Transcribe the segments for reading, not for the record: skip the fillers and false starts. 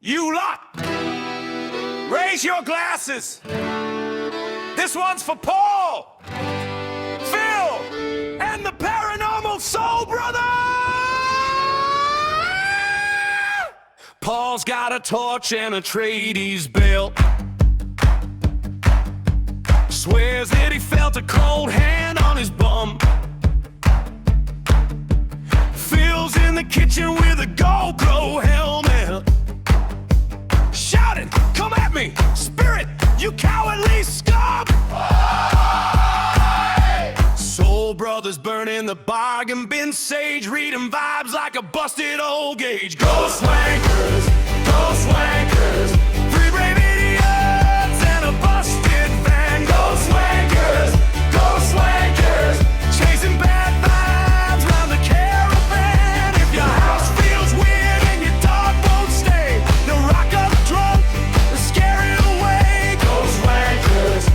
You lot, raise your glasses. This one's for Paul, Phil, and the Paranormal Soul Brother. Paul's got a torch and a tradies belt. Swears that he felt a cold hand on his bum. Phil's in the kitchen with a GoPro helmet, shouting, "Come at me, spirit, you cowardly scum!" Soul Brothers burning the bargain bin sage, reading vibes like a busted old gauge. Ghost wankers, ghost wankers, three brave idiots and a busted van. Ghost wankers, chasing bad vibes round the caravan. If your house feels weird and your dog won't stay, they'll rock up drunk and scare it away. Ghost wankers,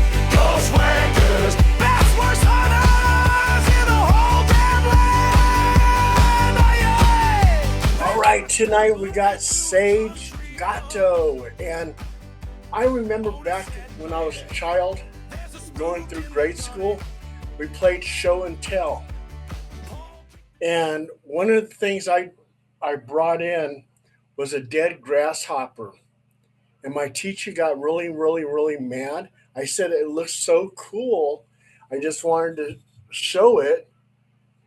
best worst hunters in the whole damn land. Oh, yeah. All right, tonight we got Sage Gatto, and I remember back when I was a child going through grade school, we played show and tell. And one of the things I brought in was a dead grasshopper. And my teacher got really, really, really mad. I said it looked so cool. I just wanted to show it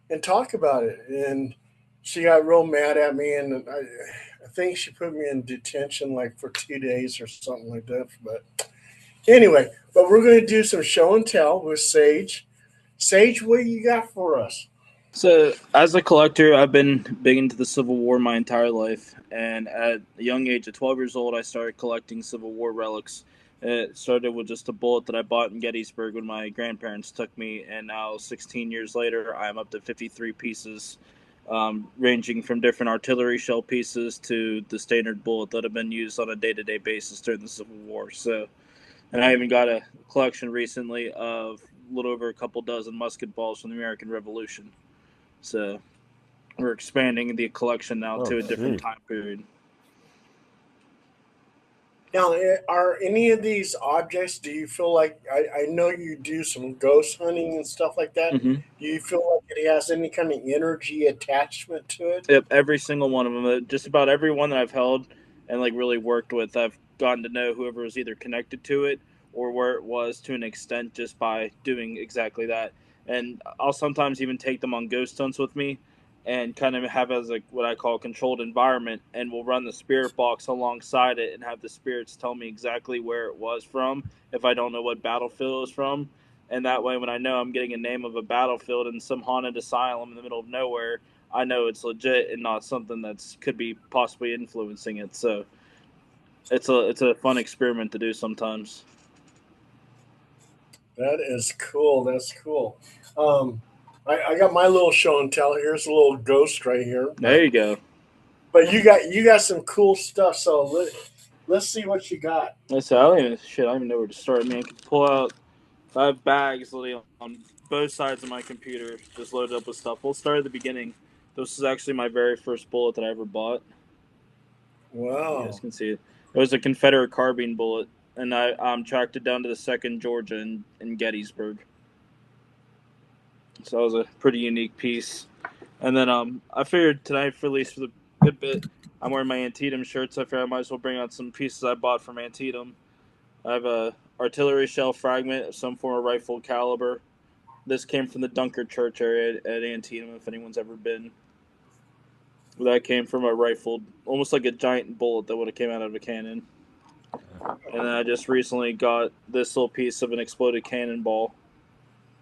and talk about it. And she got real mad at me, and I think she put me in detention like for 2 days or something like that. But anyway, we're going to do some show and tell with Sage. Sage, what you got for us? So, as a collector, I've been big into the Civil War my entire life. And at a young age of 12 years old, I started collecting Civil War relics. It started with just a bullet that I bought in Gettysburg when my grandparents took me. And now, 16 years later, I'm up to 53 pieces, ranging from different artillery shell pieces to the standard bullet that have been used on a day-to-day basis during the Civil War. So, and I even got a collection recently of a little over a couple dozen musket balls from the American Revolution. So we're expanding the collection now to a different time period. Now, are any of these objects, do you feel like, I know you do some ghost hunting and stuff like that. Mm-hmm. Do you feel like it has any kind of energy attachment to it? Yep, every single one of them. Just about every one that I've held and like really worked with, I've gotten to know whoever was either connected to it or where it was to an extent just by doing exactly that. And I'll sometimes even take them on ghost hunts with me and kind of have as like what I call a controlled environment, and we'll run the spirit box alongside it and have the spirits tell me exactly where it was from if I don't know what battlefield it was from. And that way, when I know I'm getting a name of a battlefield in some haunted asylum in the middle of nowhere, I know it's legit and not something that's could be possibly influencing it. So it's a fun experiment to do sometimes. That is cool. That's cool. I got my little show and tell. Here's a little ghost right here. There you go. But you got some cool stuff. So let's see what you got. I don't even know where to start. I mean, I can pull out. I have bags literally on both sides of my computer, just loaded up with stuff. We'll start at the beginning. This is actually my very first bullet that I ever bought. Wow. You guys can see it. It was a Confederate carbine bullet, and I tracked it down to the 2nd Georgia in Gettysburg. So that was a pretty unique piece. And then I figured tonight, for at least for the good bit, I'm wearing my Antietam shirt, so I figured I might as well bring out some pieces I bought from Antietam. I have a artillery shell fragment of some form of rifle caliber. This came from the Dunker Church area at Antietam, if anyone's ever been. That came from a rifled, almost like a giant bullet that would have came out of a cannon. And then I just recently got this little piece of an exploded cannonball.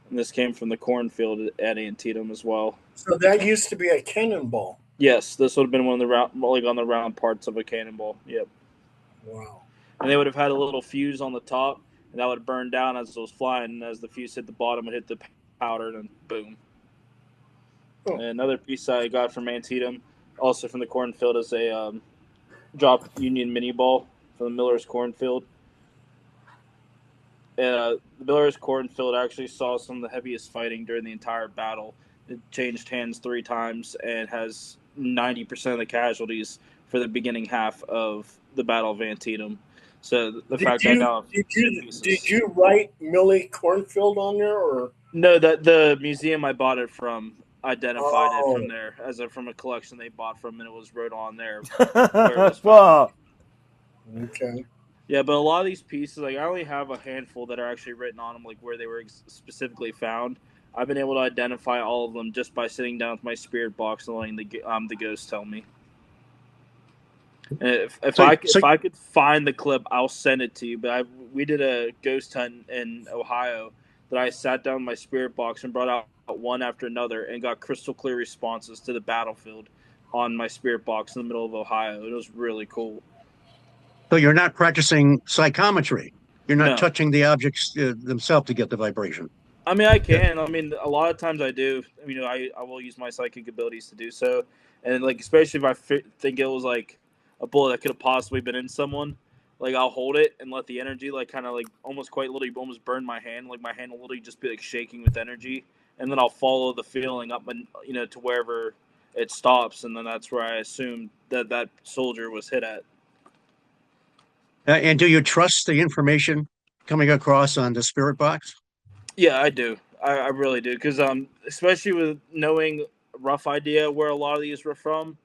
And this came from the cornfield at Antietam as well. So that used to be a cannonball. Yes, this would have been one of the round, like on the round parts of a cannonball. Yep. Wow. And they would have had a little fuse on the top, and that would burn down as it was flying. And as the fuse hit the bottom, it hit the powder, and then boom. Oh. And another piece I got from Antietam, also from the cornfield, is a drop Union mini ball from the Miller's cornfield. And the Miller's cornfield actually saw some of the heaviest fighting during the entire battle. It changed hands 3 times and has 90% of the casualties for the beginning half of the Battle of Antietam. So the Did fact I you know a did few you did pieces. you write Millie Cornfield on there, or No, that the museum I bought it from identified it from oh, there as from a collection they bought from, and it was wrote on there where it was found. Fuck. okay. Yeah, but a lot of these pieces, like I only have a handful that are actually written on them, like where they were specifically found. I've been able to identify all of them just by sitting down with my spirit box and letting the ghost tell me. And So, so if I could find the clip, I'll send it to you. But we did a ghost hunt in Ohio that I sat down with my spirit box and brought out one after another and got crystal clear responses to the battlefield on my spirit box in the middle of Ohio. It was really cool. so you're not practicing psychometry. You're not No, touching the objects themselves to get the vibration. I mean I Yeah. can. I mean a lot of times I do. You know, I will use my psychic abilities to do so, and like especially if I think it was like a bullet that could have possibly been in someone. Like I'll hold it and let the energy like kind of like almost quite literally almost burn my hand. Like my hand will literally just be like shaking with energy, and then I'll follow the feeling up and to wherever it stops, and then that's where I assume that that soldier was hit at. And do you trust the information coming across on the spirit box? Yeah, I do. I really do because especially with knowing a rough idea where a lot of these were from,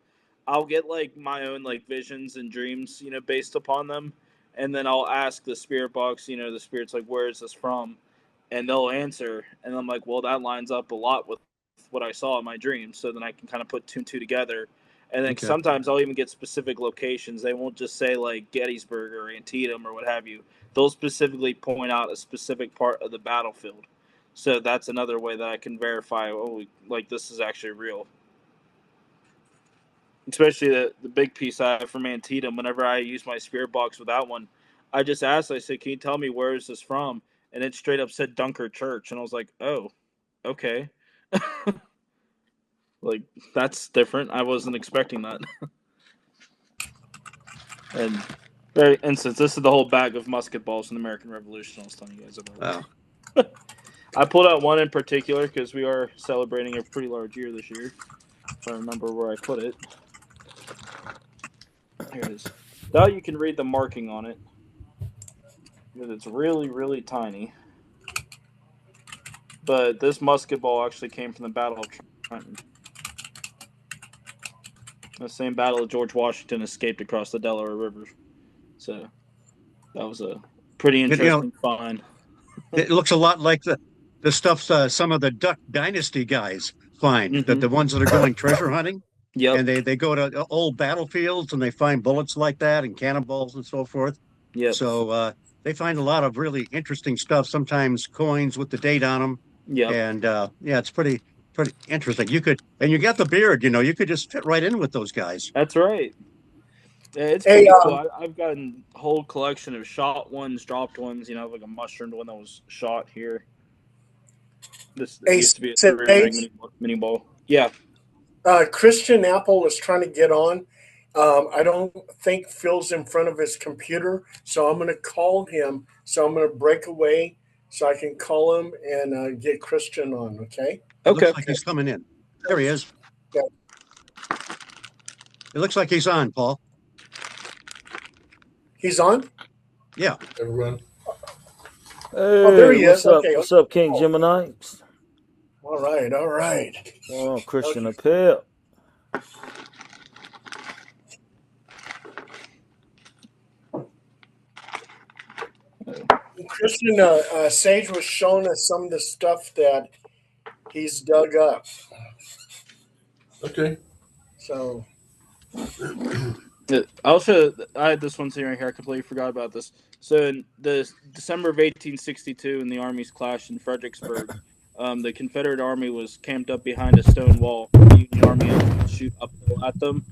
I'll get like my own like visions and dreams, based upon them, and then I'll ask the spirit box, the spirits like, where is this from, and they'll answer, and I'm like, well, that lines up a lot with what I saw in my dreams, so then I can kind of put two and two together, and then Okay. sometimes I'll even get specific locations. They won't just say like Gettysburg or Antietam or what have you. They'll specifically point out a specific part of the battlefield. So that's another way that I can verify, oh, like this is actually real. Especially the big piece I have from Antietam. Whenever I use my spirit box with that one, I just asked, I said, can you tell me where is this from? And it straight up said Dunker Church. And I was like, oh, okay. Like, that's different. I wasn't expecting that. And very instance, this is the whole bag of musket balls in the American Revolution I was telling you guys about. Wow. I pulled out one in particular because we are celebrating a pretty large year this year. If I remember where I put it. Here it is. Now you can read the marking on it. Because it's really, really tiny. But this musket ball actually came from the Battle of Trenton. The same battle that George Washington escaped across the Delaware River. So that was a pretty You know, interesting find. it looks a lot like the stuff some of the Duck Dynasty guys find, that Mm-hmm. the ones that are going treasure hunting, Yep. and they go to old battlefields and they find bullets like that and cannonballs and so forth. Yep. So they find a lot of really interesting stuff. Sometimes coins with the date on them, Yep. and yeah, it's pretty interesting. And you got the beard, you could just fit right in with those guys. That's right. Yeah, it's Hey, pretty cool. I've gotten a whole collection of shot ones, dropped ones. Like a mushroomed one that was shot here. This hey, used to be a 3 ring Sage, mini ball. Yeah. Christian Apple is trying to get on. I don't think Phil's in front of his computer, so I'm going to call him. So I'm going to break away so I can call him and get Christian on. Okay. It Okay. looks like he's coming in. There he is. Yeah. It looks like he's on, Paul. He's on. Yeah. Everyone. Oh, there he what's is. up? Okay. What's up, King Gemini? All right. All right. Oh, Christian Okay. Appel. Christian Sage was showing us some of the stuff that he's dug up. Okay. So Also, I had this one sitting right here. I completely forgot about this. So, in the December of 1862, in the armies clashed in Fredericksburg, the Confederate Army was camped up behind a stone wall. The Union Army had to shoot uphill at them.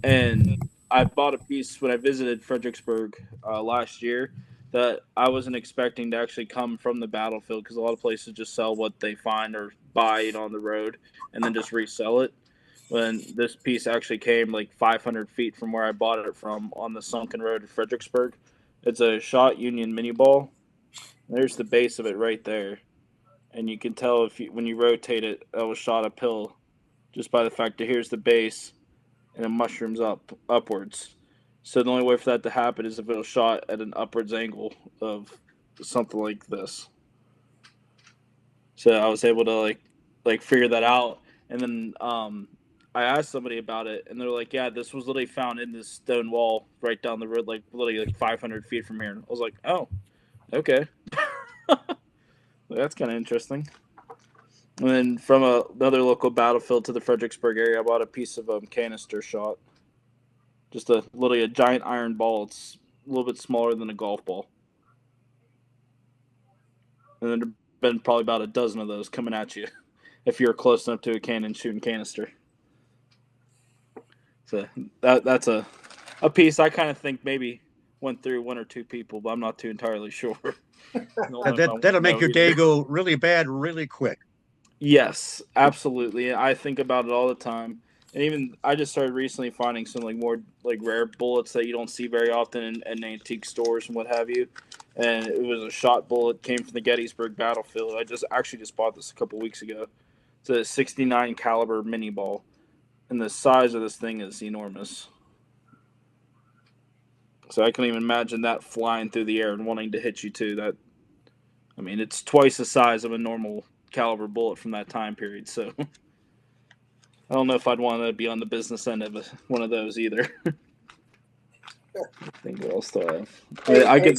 And I bought a piece when I visited Fredericksburg last year that I wasn't expecting to actually come from the battlefield, because a lot of places just sell what they find or buy it on the road and then just resell it. When this piece actually came like 500 feet from where I bought it from on the sunken road in Fredericksburg. It's a shot Union mini ball. There's the base of it right there. And you can tell when you rotate it, it was shot uphill just by the fact that here's the base. and it mushrooms upwards. So the only way for that to happen is if it was shot at an upwards angle of something like this. So I was able to like figure that out, and then I asked somebody about it, and they're like, "Yeah, this was literally found in this stone wall right down the road, like literally like 500 feet from here." And I was like, "Oh, okay, that's kind of interesting." And then from another local battlefield to the Fredericksburg area, I bought a piece of canister shot, just literally a giant iron ball. It's a little bit smaller than a golf ball, and then there've been probably about a dozen of those coming at you if you're close enough to a cannon shooting canister. So that's a piece I kind of think maybe went through one or two people, but I'm not too entirely sure. I don't know if I want That'll to make know your day either. go really bad really quick. Yes, absolutely. I think about it all the time. And even I just started recently finding some like more like rare bullets that you don't see very often in antique stores and what have you. And it was a shot bullet, came from the Gettysburg battlefield. I just bought this a couple weeks ago. It's a 69 caliber mini ball, and the size of this thing is enormous. So I can even imagine that flying through the air and wanting to hit you too. That I mean, it's twice the size of a normal caliber bullet from that time period. So I don't know if I'd want to be on the business end of one of those either. I think what else do I have? Hey, I hey, could,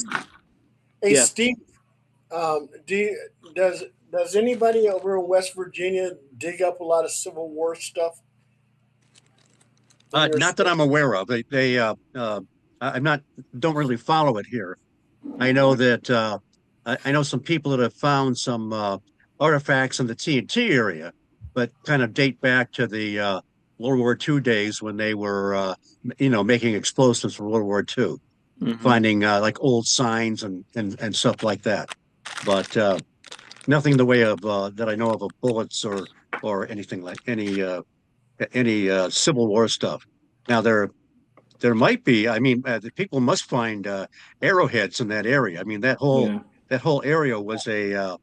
hey, yeah. Steve. Do you, does anybody over in West Virginia dig up a lot of Civil War stuff in your Not that state? I'm aware of. I'm not don't really follow it here. I know that I know some people that have found some artifacts in the TNT area, but kind of date back to the World War II days when they were, making explosives for World War II, Hmm. finding like old signs and stuff like that. But nothing in the way of that I know of bullets or anything like any Civil War stuff. Now there might be. I mean, the people must find arrowheads in that area. I mean, Yeah. that whole area was a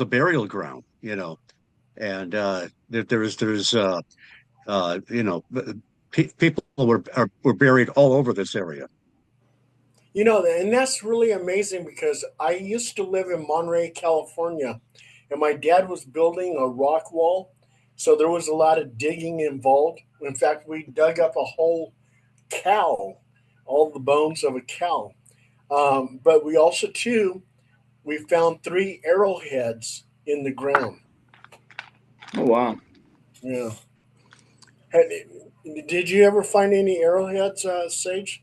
burial ground, and there's people were buried all over this area. You know, and that's really amazing because I used to live in Monterey, California, and my dad was building a rock wall. So there was a lot of digging involved. In fact, we dug up a whole cow, all the bones of a cow. But we also, too, we found three arrowheads in the ground. Oh wow. Yeah. Had- Did you ever find any arrowheads, Sage?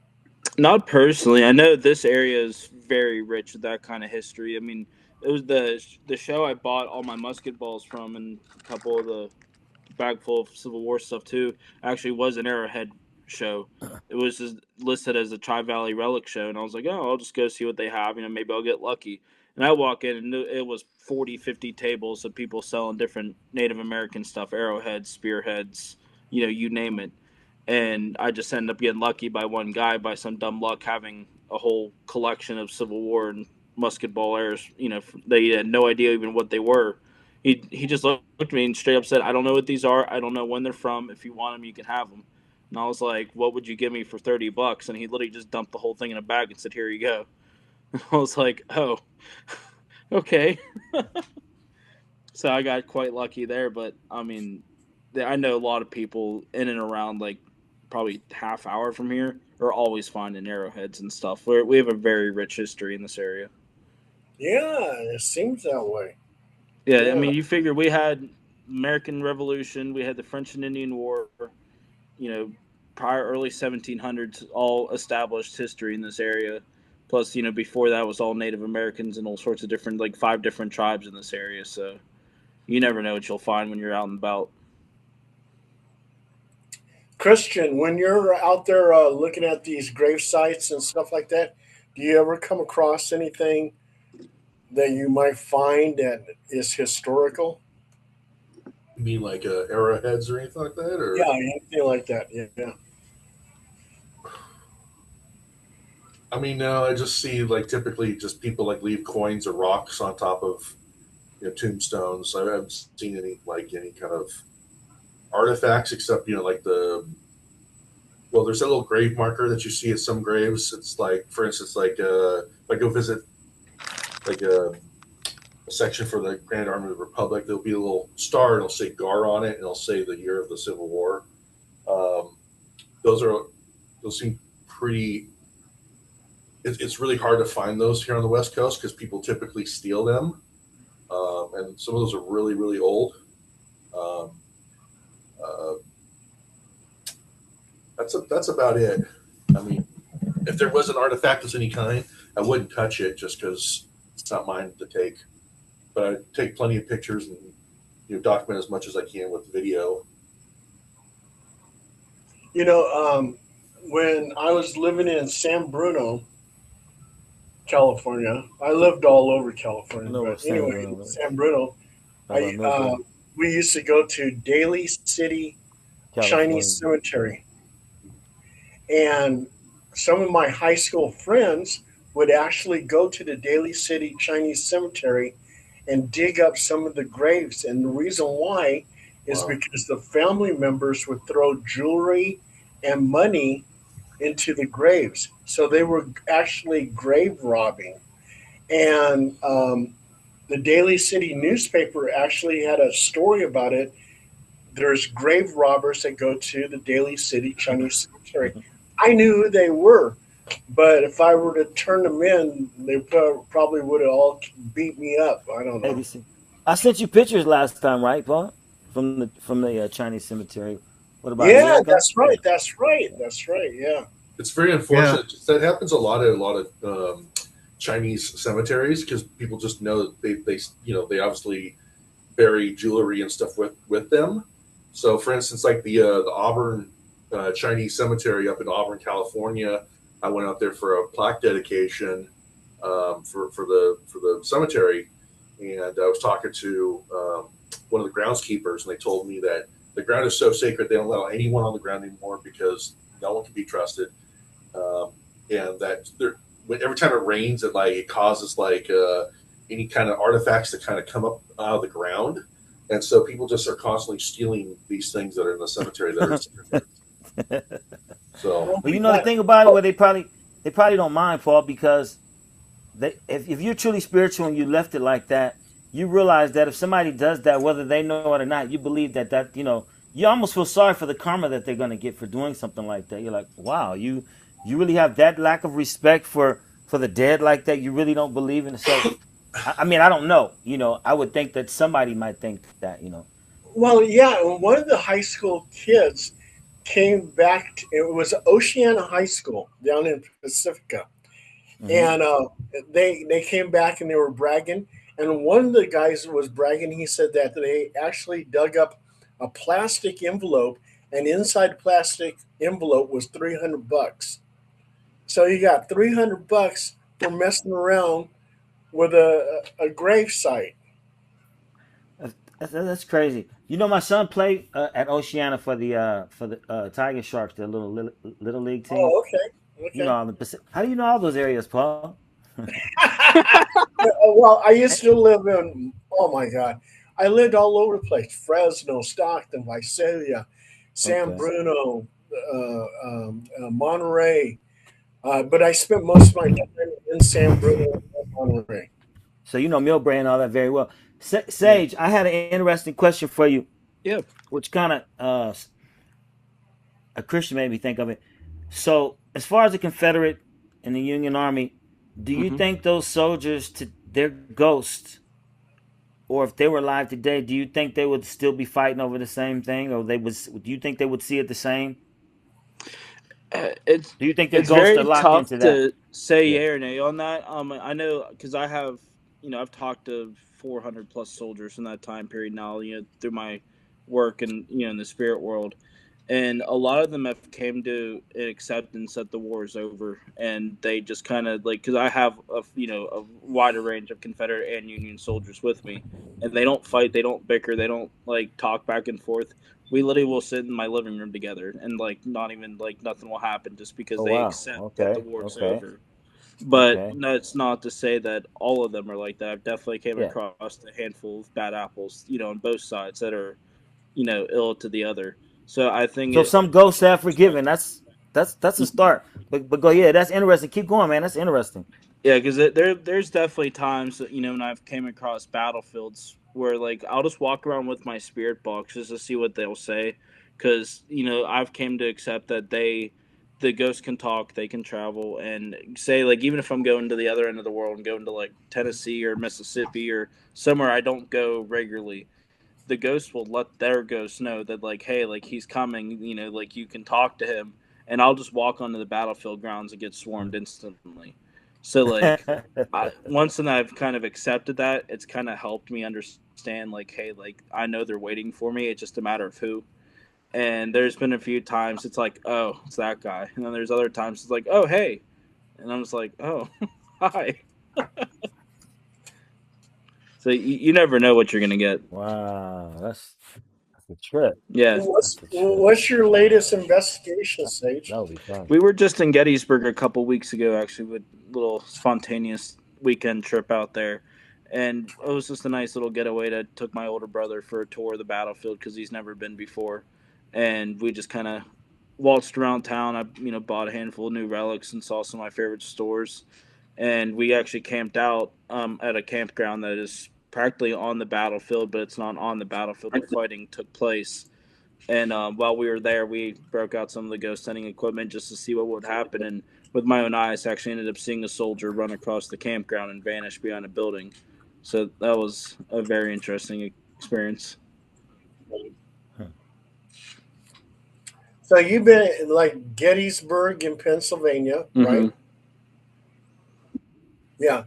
Not personally. I know this area is very rich with that kind of history. I mean, it was the show I bought all my musket balls from, and a couple of the bag full of Civil War stuff too. Actually, was an Arrowhead show. It was just listed as a Tri Valley Relic show, and I was like, oh, I'll just go see what they have. Maybe I'll get lucky. And I walk in, and it was 40, 50 tables of people selling different Native American stuff, arrowheads, spearheads, you name it. And I just ended up getting lucky by one guy by some dumb luck having a whole collection of Civil War and musket ball airs. They had no idea even what they were. He just looked at me and straight up said, "I don't know what these are. I don't know when they're from. If you want them, you can have them." And I was like, "What would you give me for $30?" And he literally just dumped the whole thing in a bag and said, "Here you go." I was like, "Oh, okay." So I got quite lucky there, but I mean, I know a lot of people in and around like probably half hour from here are always finding arrowheads and stuff. We have a very rich history in this area. Yeah, it seems that way. Yeah, I Yeah. mean, you figure we had American Revolution, we had the French and Indian War, you know, prior early 1700s, all established history in this area. Plus, before that was all Native Americans and all sorts of different, like 5 different tribes in this area. So you never know what you'll find when you're out and about. Christian, when you're out there looking at these grave sites and stuff like that, do you ever come across anything that you might find that is historical? You mean like arrowheads or anything like that, Yeah, or? anything like that. Yeah. I mean, no, I just see like typically just people like leave coins or rocks on top of tombstones. I haven't seen any kind of artifacts except like the well, there's a little grave marker that you see at some graves. It's like, for instance, like if I go visit like a section for the Grand Army of the Republic, there'll be a little star and it'll say GAR on it, and it'll say the year of the Civil War. Um, those seem pretty. It's really hard to find those here on the West Coast because people typically steal them, and some of those are really really old. Um, uh, that's about it. I mean, if there was an artifact of any kind, I wouldn't touch it just because it's not mine to take. But I take plenty of pictures and document as much as I can with video. When I was living in San Bruno, California, I lived all over California. No, But San anyway, Bruno. San Bruno, How about Millbrae, we used to go to Daly City California? Chinese Cemetery, and some of my high school friends would actually go to the Daly City Chinese Cemetery and dig up some of the graves. And the reason why is Wow. because the family members would throw jewelry and money into the graves. So they were actually grave robbing. And the Daly City newspaper actually had a story about it. There's grave robbers that go to the Daly City Chinese Cemetery. I knew who they were, but if I were to turn them in, they probably would have all beat me up. I don't know. ABC. I sent you pictures last time, right, Paul? From the Chinese cemetery. What about a year Yeah, ago? that's right. That's right. That's right. Yeah. It's very unfortunate. That happens a lot of Chinese cemeteries because people just know that they obviously bury jewelry and stuff with them. So, for instance, like the Auburn Chinese cemetery up in Auburn, California, I went out there for a plaque dedication for the cemetery, and I was talking to one of the groundskeepers, and they told me that the ground is so sacred they don't allow anyone on the ground anymore because no one can be trusted, and that every time it rains, it causes any kind of artifacts to kind of come up out of the ground, and so people just are constantly stealing these things that are in the cemetery that are sacred. So Well, you know the thing about it, where they probably don't mind, Paul, because if you're truly spiritual and you left it like that, you realize that if somebody does that, whether they know it or not, you believe that you almost feel sorry for the karma that they're going to get for doing something like that. You're like, wow, you really have that lack of respect for the dead like that. You really don't believe in it. So, I mean, I don't know. I would think that somebody might think that. Well, yeah. And one of the high school kids came back. It was Oceana High School down in Pacifica, Mhm. and they came back and they were bragging. And one of the guys was bragging. He said that they actually dug up a plastic envelope, and inside the plastic envelope was $300. So you got $300 for messing around with a grave site. That's crazy. My son played at Oceana for the Tiger Sharks, the little league team. Oh, okay. You know all the How do you know all those areas, Paul? Well, I used to live in, oh my God, I lived all over the place: Fresno, Stockton, Visalia, San Okay. Bruno, Monterey. But I spent most of my time in San Bruno and Monterey. So Millbrae and all that very well. Sage, I had an interesting question for you, Yeah. which kind of a Christian made me think of it. So, as far as the Confederate and the Union Army, do you Mhm. think those soldiers, their ghosts, or if they were alive today, do you think they would still be fighting over the same thing, or do you think they would see it the same? It's Do you think their it's ghosts are very locked tough into that? to say Yeah. yay or nay on that. I know because I've talked to 400 plus soldiers in that time period now, through my work and in the spirit world, and a lot of them have came to an acceptance that the war is over, and they just kind of because I have a wider range of Confederate and Union soldiers with me, and they don't fight, they don't bicker, they don't talk back and forth. We literally will sit in my living room together and not even nothing will happen just because Oh they wow. accept that the Okay. war's Okay. over. But Okay. that's not to say that all of them are like that. I've definitely came Yeah. across a handful of bad apples, on both sides that are, ill to the other. So I think So some ghosts have forgiven. That's that's a start. But go, yeah, that's interesting. Keep going, man. That's interesting. Yeah, because there's definitely times that, when I've came across battlefields where like I'll just walk around with my spirit box just to see what they'll say, because I've came to accept that the ghosts can talk, they can travel, and say like even if I'm going to the other end of the world and going to like Tennessee or Mississippi or somewhere I don't go regularly, the ghosts will let their ghosts know that like, hey, like he's coming, like you can talk to him, and I'll just walk onto the battlefield grounds and get swarmed instantly. So like, once that I've kind of accepted that, it's kind of helped me understand like, hey, like I know they're waiting for me. It's just a matter of who. And there's been a few times it's like, oh, it's that guy, and then there's other times it's like, oh, hey, and I'm just like, oh, hi. So you never know what you're gonna get. Wow, that's a trip. Yeah. What's your latest investigation, Sage? That would be fun. We were just in Gettysburg a couple weeks ago, actually, with a little spontaneous weekend trip out there. And it was just a nice little getaway. That took my older brother for a tour of the battlefield because he's never been before. And we just kind of waltzed around town. I, bought a handful of new relics and saw some of my favorite stores. And we actually camped out at a campground that is practically on the battlefield, but it's not on the battlefield. The fighting took place. And while we were there, we broke out some of the ghost hunting equipment just to see what would happen. And with my own eyes, actually ended up seeing a soldier run across the campground and vanish behind a building. So that was a very interesting experience. So you've been in like Gettysburg in Pennsylvania, right? Yeah.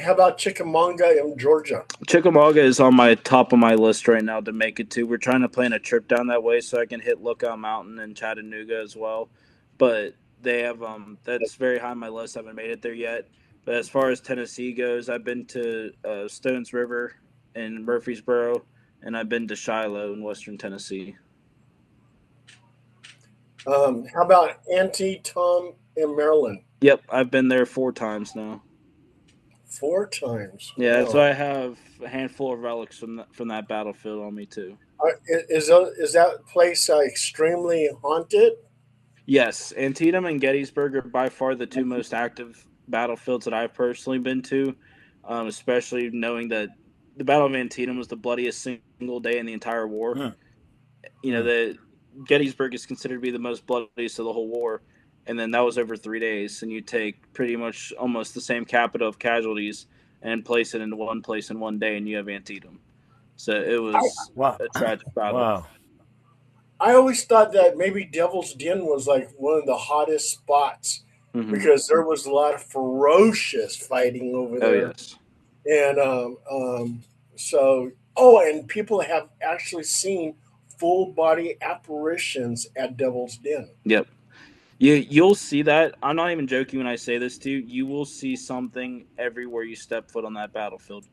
How about Chickamauga in Georgia? Chickamauga is on my top of my list right now to make it to. We're trying to plan a trip down that way so I can hit Lookout Mountain and Chattanooga as well. But they have that's very high on my list. I haven't made it there yet. But as far as Tennessee goes, I've been to Stones River in Murfreesboro, and I've been to Shiloh in Western Tennessee. How about Antietam in Maryland? Yep, I've been there 4 times now. 4 times. Yeah, Wow. so I have a handful of relics from that battlefield on me too. Is that place extremely haunted? Yes, Antietam and Gettysburg are by far the 2 most active battlefields that I've personally been to, especially knowing that the Battle of Antietam was the bloodiest single day in the entire war. The Gettysburg is considered to be the most bloodiest of the whole war, and then that was over 3 days. And you take pretty much almost the same capita of casualties and place it into one place in one day, and you have Antietam. So it was a tragic battle. Wow. I always thought that maybe Devil's Den was like one of the hottest spots because there was a lot of ferocious fighting over there. Oh, yes. And and people have actually seen full body apparitions at Devil's Den. Yep. You'll see that. I'm not even joking when I say this to you. You will see something everywhere you step foot on that battlefield.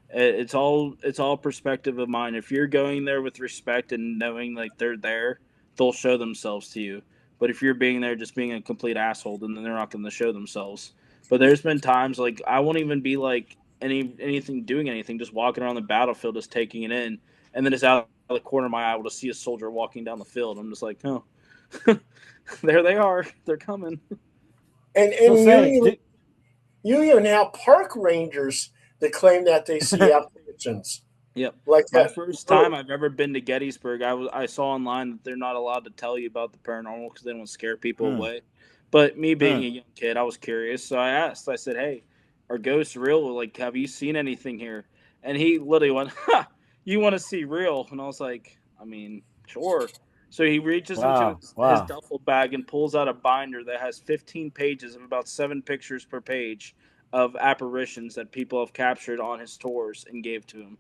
It's all perspective of mine. If you're going there with respect and knowing like they're there, they'll show themselves to you. But if you're being there just being a complete asshole, then they're not going to show themselves. But there's been times like I won't even be like anything doing anything, just walking around the battlefield, just taking it in, and then it's out of the corner of my eye, able to see a soldier walking down the field. I'm just like, oh, there they are. They're coming. And you even have park rangers that claim that they see apparitions. Yep. Like the first time I've ever been to Gettysburg, I saw online that they're not allowed to tell you about the paranormal because they don't want to scare people away. But me being a young kid, I was curious, so I asked. I said, "Hey, are ghosts real? Like, have you seen anything here?" And he literally went, "Ha! You want to see real?" And I was like, "I mean, sure." So he reaches into his duffel bag and pulls out a binder that has 15 pages of about 7 pictures per page of apparitions that people have captured on his tours and gave to him.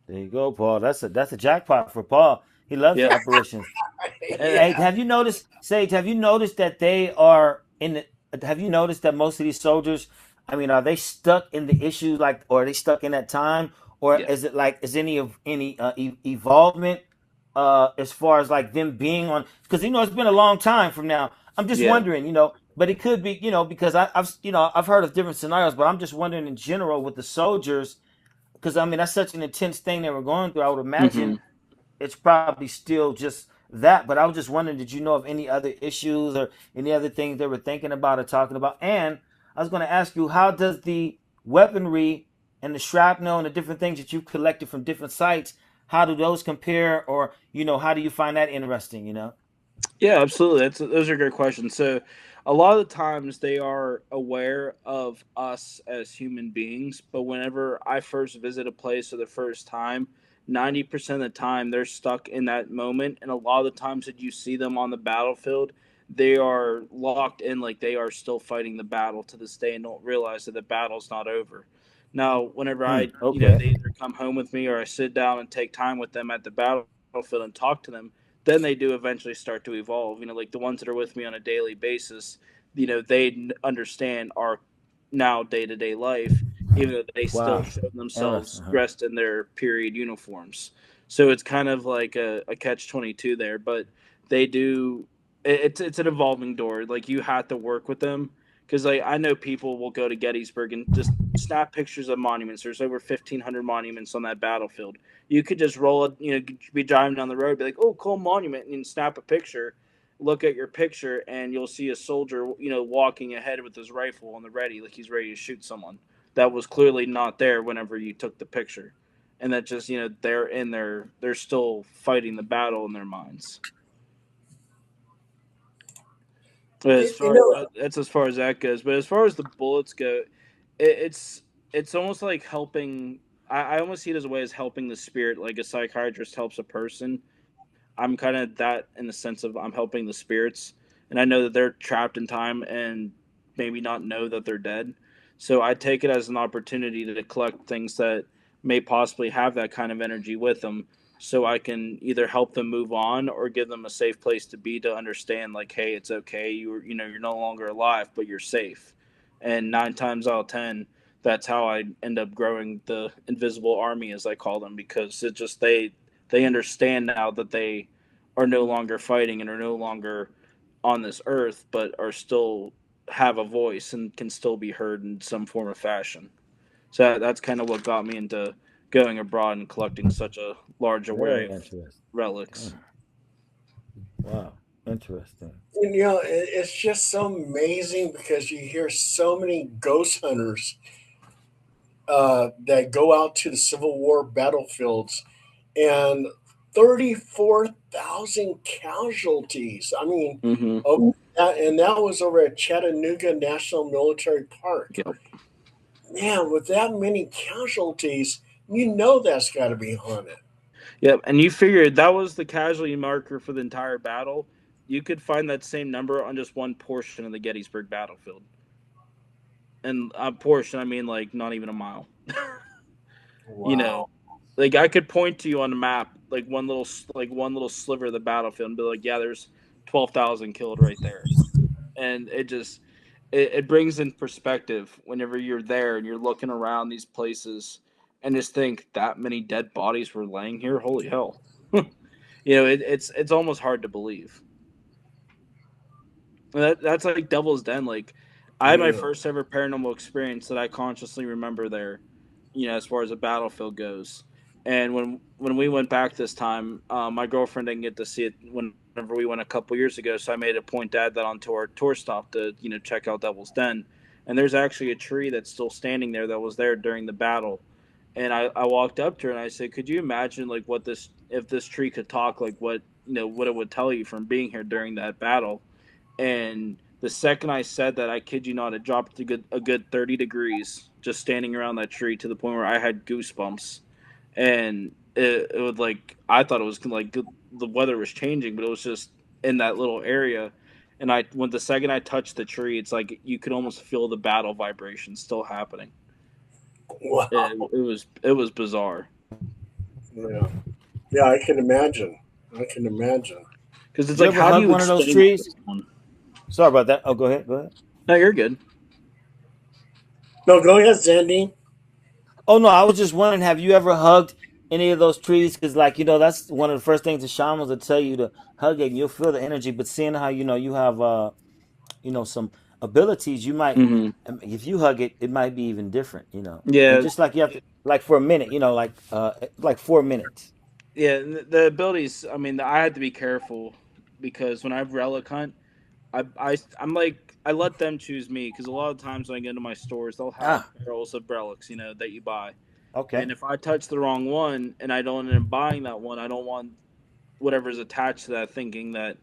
There you go, Paul. That's a jackpot for Paul. He loves the apparitions. Hey, have you noticed, Sage? Have you noticed that they are have you noticed that most of these soldiers? I mean, are they stuck in the issue, like, or are they stuck in that time, or is it like is any evolvement as far as like them being on? Because it's been a long time from now. I'm just wondering, but it could be, because I've heard of different scenarios, but I'm just wondering in general with the soldiers, because I mean that's such an intense thing they were going through. I would imagine it's probably still just that, but I was just wondering, did you know of any other issues or any other things they were thinking about or talking about? And I was going to ask you, how does the weaponry and the shrapnel and the different things that you collected from different sites, how do those compare, or how do you find that interesting? Yeah, absolutely. Those are great questions. So, a lot of the times they are aware of us as human beings, but whenever I first visit a place for the first time, 90% of the time they're stuck in that moment. And a lot of the times that you see them on the battlefield, they are locked in like they are still fighting the battle to this day and don't realize that the battle's not over. Now, whenever they Okay. either come home with me or I sit down and take time with them at the battlefield and talk to them, then they do eventually start to evolve. Like the ones that are with me on a daily basis, they understand our now day to day life, even though they still Wow. show Interesting. themselves Huh? dressed in their period uniforms. So it's kind of like a catch 22 there, but they do. It's an evolving door. Like you have to work with them because like I know people will go to Gettysburg and just snap pictures of monuments. There's over 1,500 monuments on that battlefield. You could just roll it, be driving down the road, be like, "Oh, cool monument," and snap a picture. Look at your picture, and you'll see a soldier, walking ahead with his rifle on the ready, like he's ready to shoot someone. That was clearly not there whenever you took the picture, and that just, they're in there, they're still fighting the battle in their minds. But as You, you far know, that's as far as that goes. But as far as the bullets go, it's almost like helping. I almost see it as a way as helping the spirit, like a psychiatrist helps a person. I'm kind of that in the sense of I'm helping the spirits, and I know that they're trapped in time and maybe not know that they're dead. So I take it as an opportunity to collect things that may possibly have that kind of energy with them, so I can either help them move on or give them a safe place to be to understand, like, hey, it's okay. You're no longer alive, but you're safe. And 9 times out of 10, that's how I end up growing the invisible army, as I call them, because it just they understand now that they are no longer fighting and are no longer on this earth, but are still have a voice and can still be heard in some form of fashion. So that's kind of what got me into going abroad and collecting such a large array Very of interesting. relics. Wow. Interesting. it's just so amazing because you hear so many ghost hunters that go out to the Civil War battlefields and 34,000 casualties. I mean, Mm-hmm. and that was over at Chattanooga National Military Park. Yep. Man, with that many casualties, that's got to be haunted. Yep. And you figured that was the casualty marker for the entire battle. You could find that same number on just one portion of the Gettysburg battlefield. And a portion, I mean, like not even a mile. you know, Wow. like I could point to you on the map, like one little sliver of the battlefield, and be like, yeah, there's 12,000 killed right there, and it brings in perspective whenever you're there and you're looking around these places, and just think that many dead bodies were laying here. Holy hell! It's almost hard to believe. And that's like Devil's Den. Like I had my Yeah. first ever paranormal experience that I consciously remember there, as far as the battlefield goes. And when we went back this time, my girlfriend didn't get to see it whenever we went a couple years ago. So I made a point to add that onto our tour stop to check out Devil's Den. And there's actually a tree that's still standing there that was there during the battle. And I walked up to her and I said, "Could you imagine like what this if this tree could talk, like what it would tell you from being here during that battle?" And the second I said that, I kid you not, it dropped a good 30 degrees just standing around that tree to the point where I had goosebumps. And it would like, I thought it was like the weather was changing, but it was just in that little area. And when the second I touched the tree, it's like you could almost feel the battle vibration still happening. Wow. It was bizarre Yeah. Yeah, I can imagine. I can imagine. because it's Did you like, ever how do hug you one of those explain that to trees? someone? Sorry about that. Oh, go ahead. Go ahead. No, you're good. No, go ahead, Zandy. Oh no, I was just wondering, have you ever hugged any of those trees? Because that's one of the first things the shamans will tell you to hug it, and you'll feel the energy. But seeing how you have some abilities, you might Hmm. if you hug it, it might be even different. And Yeah, just like you have to, like for a minute, like 4 minutes. Yeah, the abilities. I mean, I had to be careful because when I relic hunt, I'm like I let them choose me because a lot of times when I get into my stores, they'll have Ah, barrels of relics, that you buy, okay. and if I touch the wrong one and I don't end up buying that one, I don't want whatever's attached to that thinking that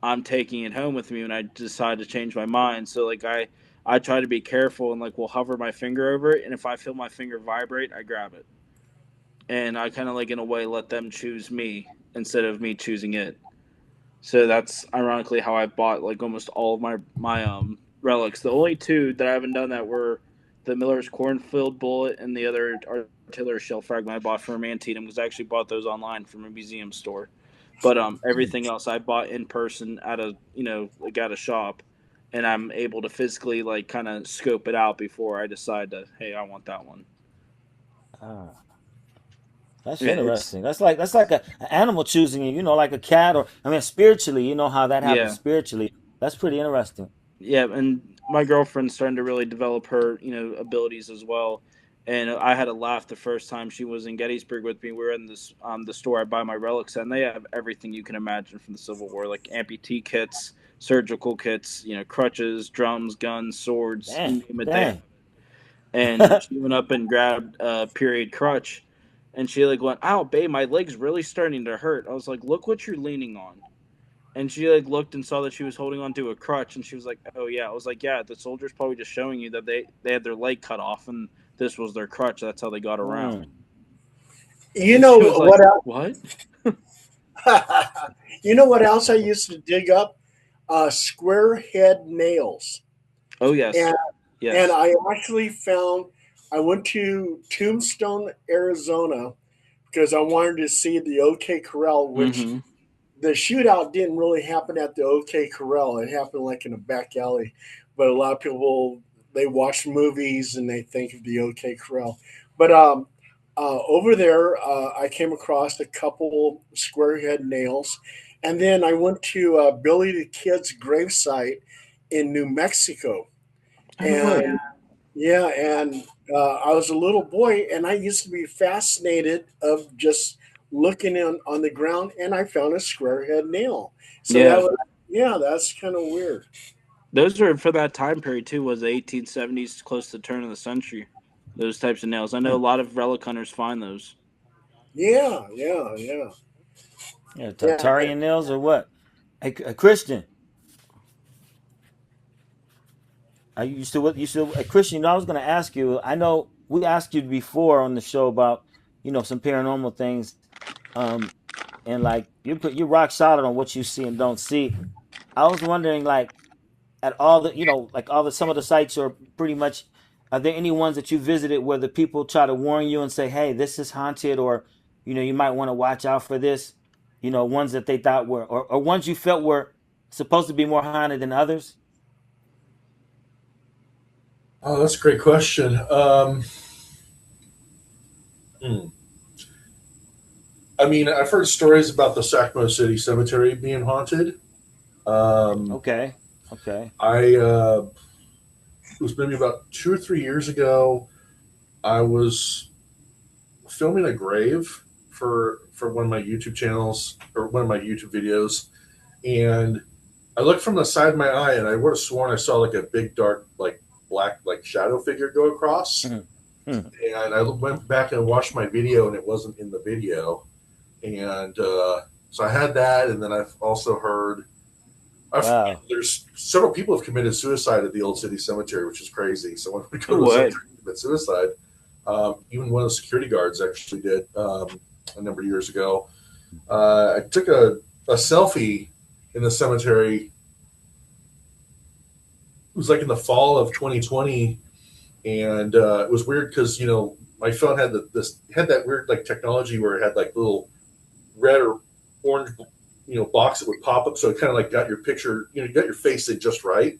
I'm taking it home with me when I decide to change my mind. So like I try to be careful and like will hover my finger over it, and if I feel my finger vibrate, I grab it, and I kind of like in a way let them choose me instead of me choosing it. So that's ironically how I bought like almost all of my relics. The only two that I haven't done that were the Miller's Cornfield Bullet and the other artillery shell fragment I bought from Antietam because I actually bought those online from a museum store. But everything else I bought in person at a like at a shop, and I'm able to physically like kind of scope it out before I decide to hey I want that one. Ah, that's Yeah, it's interesting. That's like an animal choosing you. Like a cat, or I mean, spiritually. You know how that happens yeah. spiritually. That's pretty interesting. Yeah, and my girlfriend's starting to really develop her, abilities as well. And I had a laugh the first time she was in Gettysburg with me. We were in this the store I buy my relics at, and they have everything you can imagine from the Civil War, like amputee kits, surgical kits, crutches, drums, guns, swords, Dang, you name it, they have dang. it. And she went up and grabbed a period crutch, and she like went, "Ow, babe, my leg's really starting to hurt." I was like, "Look what you're leaning on." And she like looked and saw that she was holding onto a crutch, and she was like, "Oh yeah." I was like, "Yeah, the soldier's probably just showing you that they had their leg cut off, and this was their crutch. That's how they got around." Mm. You And know she was like, what "What?" else? You know what else I used to dig up? Square head nails, Oh yes, and yes. I actually found. I went to Tombstone, Arizona, because I wanted to see the OK Corral, which Mm-hmm. the shootout didn't really happen at the OK Corral. It happened like in a back alley, but a lot of people they watch movies and they think of the OK Corral. But over there, I came across a couple square head nails, and then I went to Billy the Kid's gravesite in New Mexico, I know and way. yeah, and I was a little boy, and I used to be fascinated of just looking on the ground, and I found a square head nail. So that Yeah, was, yeah, that's kind of weird. those are for that time period too. Was the 1870s, close to the turn of the century. Those types of nails. I know a lot of relic hunters find those. Yeah, yeah, yeah, Yeah, yeah. Tartarian nails or what? Hey, Christian, are you still with you still Christian? I was going to ask you. I know we asked you before on the show about some paranormal things, um, and like you rock solid on what you see and don't see. I was wondering, like, at all the like all the some of the sites are pretty much. Are there any ones that you visited where the people try to warn you and say, "Hey, this is haunted," or you might want to watch out for this? Ones that they thought were, or ones you felt were supposed to be more haunted than others. Oh, that's a great question. Hmm. I mean, I've heard stories about the Sacramento City Cemetery being haunted. Um, Okay, okay. I it was maybe about 2 or 3 years ago. I was filming a grave for one of my YouTube channels or one of my YouTube videos, and I looked from the side of my eye, and I would have sworn I saw like a big dark like black like shadow figure go across. Mhm. Hmm. And I went back and watched my video, and it wasn't in the video. And so I had that, and then I've also heard Wow. there's several people have committed suicide at the old city cemetery, which is crazy. So when we go No to the way. cemetery to commit suicide, even one of the security guards actually did a number of years ago. I took a selfie in the cemetery. It was like in the fall of 2020, and it was weird because my phone had this had that weird like technology where it had like little red or orange box that would pop up, so it kind of like got your picture, you got your face in just right.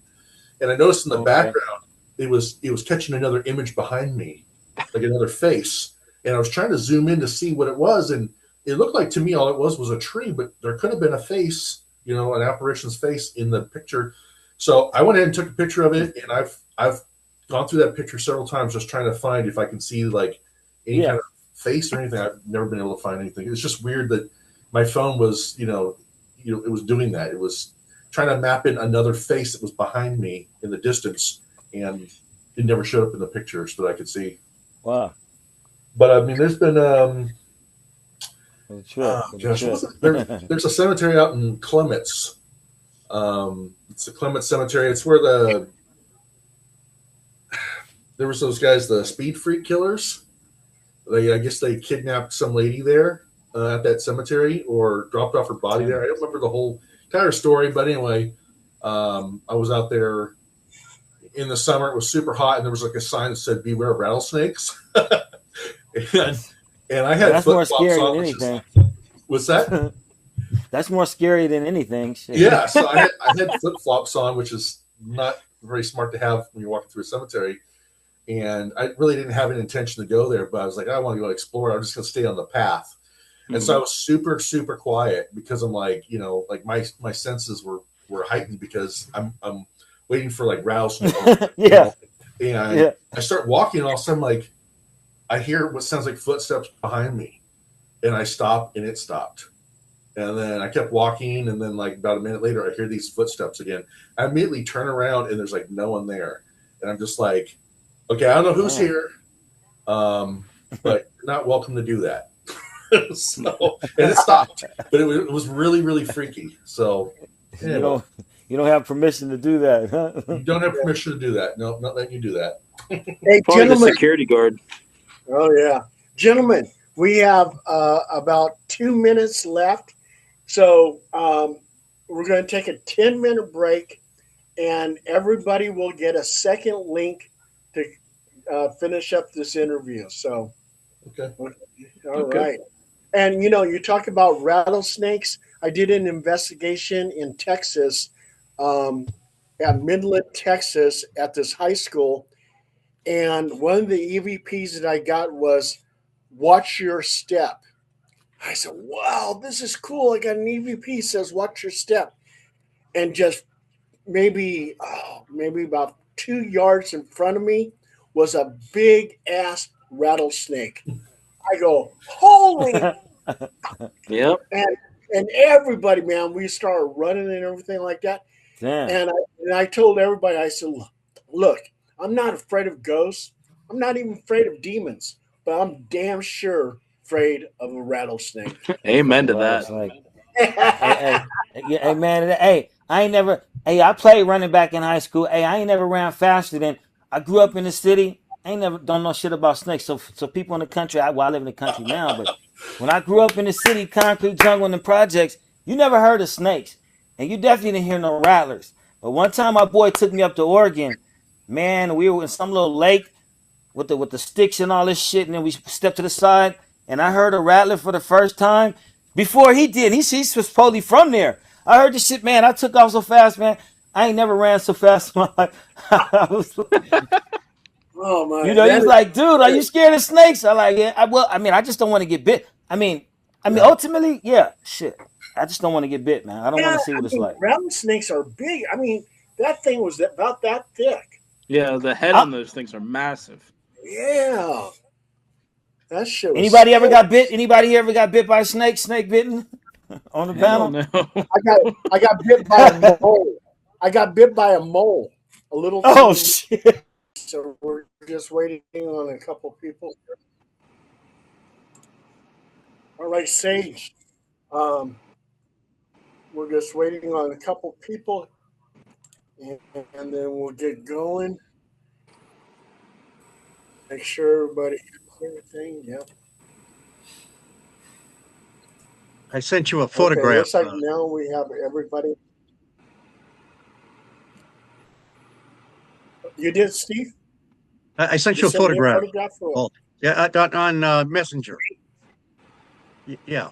And I noticed in the Okay. background it was catching another image behind me, like another face. And I was trying to zoom in to see what it was, and it looked like to me all it was a tree, but there could have been a face, an apparition's face in the picture. So I went ahead and took a picture of it, and I've gone through that picture several times just trying to find if I can see like any kind Yeah. of face or anything. I've never been able to find anything. It's just weird that my phone was, it was doing that. It was trying to map in another face that was behind me in the distance, and it never showed up in the pictures that I could see. Wow. But I mean, there's been Gosh, there's a cemetery out in Clements. It's the Clements Cemetery. It's where there was those guys, the Speed Freak Killers. I guess they kidnapped some lady there at that cemetery, or dropped off her body there. I don't remember the whole entire story, but anyway, I was out there in the summer. It was super hot, and there was like a sign that said "Beware of rattlesnakes." and I had that's more flip-flops scary on. than anything. What's that? That's more scary than anything. Shit. Yeah, so I had flip-flops on, which is not very smart to have when you're walking through a cemetery. And I really didn't have an intention to go there, but I was like, I want to go explore. I'm just going to stay on the path. And so I was super, super quiet because I'm like, like my senses were heightened because I'm waiting for like rattlesnake. Yeah. And I start walking, and all of a sudden, like, I hear what sounds like footsteps behind me, and I stopped, and it stopped. And then I kept walking, and then like about a minute later, I hear these footsteps again. I immediately turn around, and there's like no one there, and I'm just like, okay, I don't know who's here, but you're not welcome to do that. So, and it stopped, but it was really, really freaky. So you don't have permission to do that, huh? You don't have permission to do that. No, not letting you do that. Hey, Probably the gentlemen. security guard. Oh yeah, gentlemen. We have about 2 minutes left, so we're going to take a 10-minute break, and everybody will get a second link to finish up this interview. So, Okay. All right. And you talk about rattlesnakes. I did an investigation in Texas, at Midland, Texas, at this high school, and one of the EVPs that I got was "Watch Your Step." I said, "Wow, this is cool! I got an EVP says watch your step," and just maybe about 2 yards in front of me was a big ass rattlesnake. I go, holy! Yep. And everybody, man, we started running and everything like that. Damn. And I told everybody, I said, look, I'm not afraid of ghosts. I'm not even afraid of demons, but I'm damn sure afraid of a rattlesnake. Amen to that. Like, hey, man, hey, I ain't never. Hey, I played running back in high school. Hey, I ain't never ran faster than. I grew up in the city. I ain't never don't know shit about snakes. So people in the country. I live in the country now, but when I grew up in the city, concrete jungle, and the projects, you never heard of snakes, and you definitely didn't hear no rattlers. But one time, my boy took me up to Oregon. Man, we were in some little lake with the sticks and all this shit, and then we stepped to the side, and I heard a rattler for the first time. Before he did, he's supposedly from there. I heard this shit, man. I took off so fast, man. I ain't never ran so fast in my life. I was Oh my! he's like, dude, are you scared of snakes? I like, yeah. I just don't want to get bit. I mean, ultimately, yeah, shit. I just don't want to get bit, man. I don't want to see what it's like. Rattlesnakes are big. I mean, that thing was about that thick. Yeah, the head on those things are massive. Yeah. That shit was Anybody ever got bit? Anybody ever got bit by a snake? Snake bitten on the panel? No. I got bit by a mole. I got bit by a mole. A little. Oh tiny- shit! So we're just waiting on a couple people. All right, Sage. We're just waiting on a couple people, and then we'll get going. Make sure everybody has everything. Yep. I sent you a Okay, photograph. looks like now we have everybody. You did, Steve? I sent you a sent me photograph. or what? Oh, yeah, on Messenger. Yeah,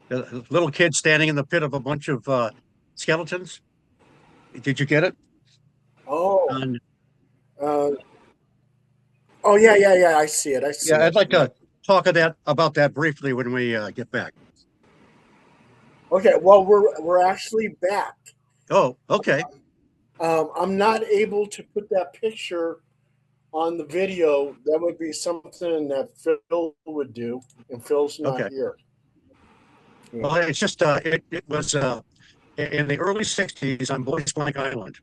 a little kid standing in the pit of a bunch of skeletons. Did you get it? Oh, On- yeah. I see it. yeah, I'd like to talk about that briefly when we get back. Okay, well, we're actually back. Oh, okay. I'm not able to put that picture on the video, that would be something that Phil would do, and Phil's not Okay. here. Well, it's just it was in the early '60s on Boys Blank Island.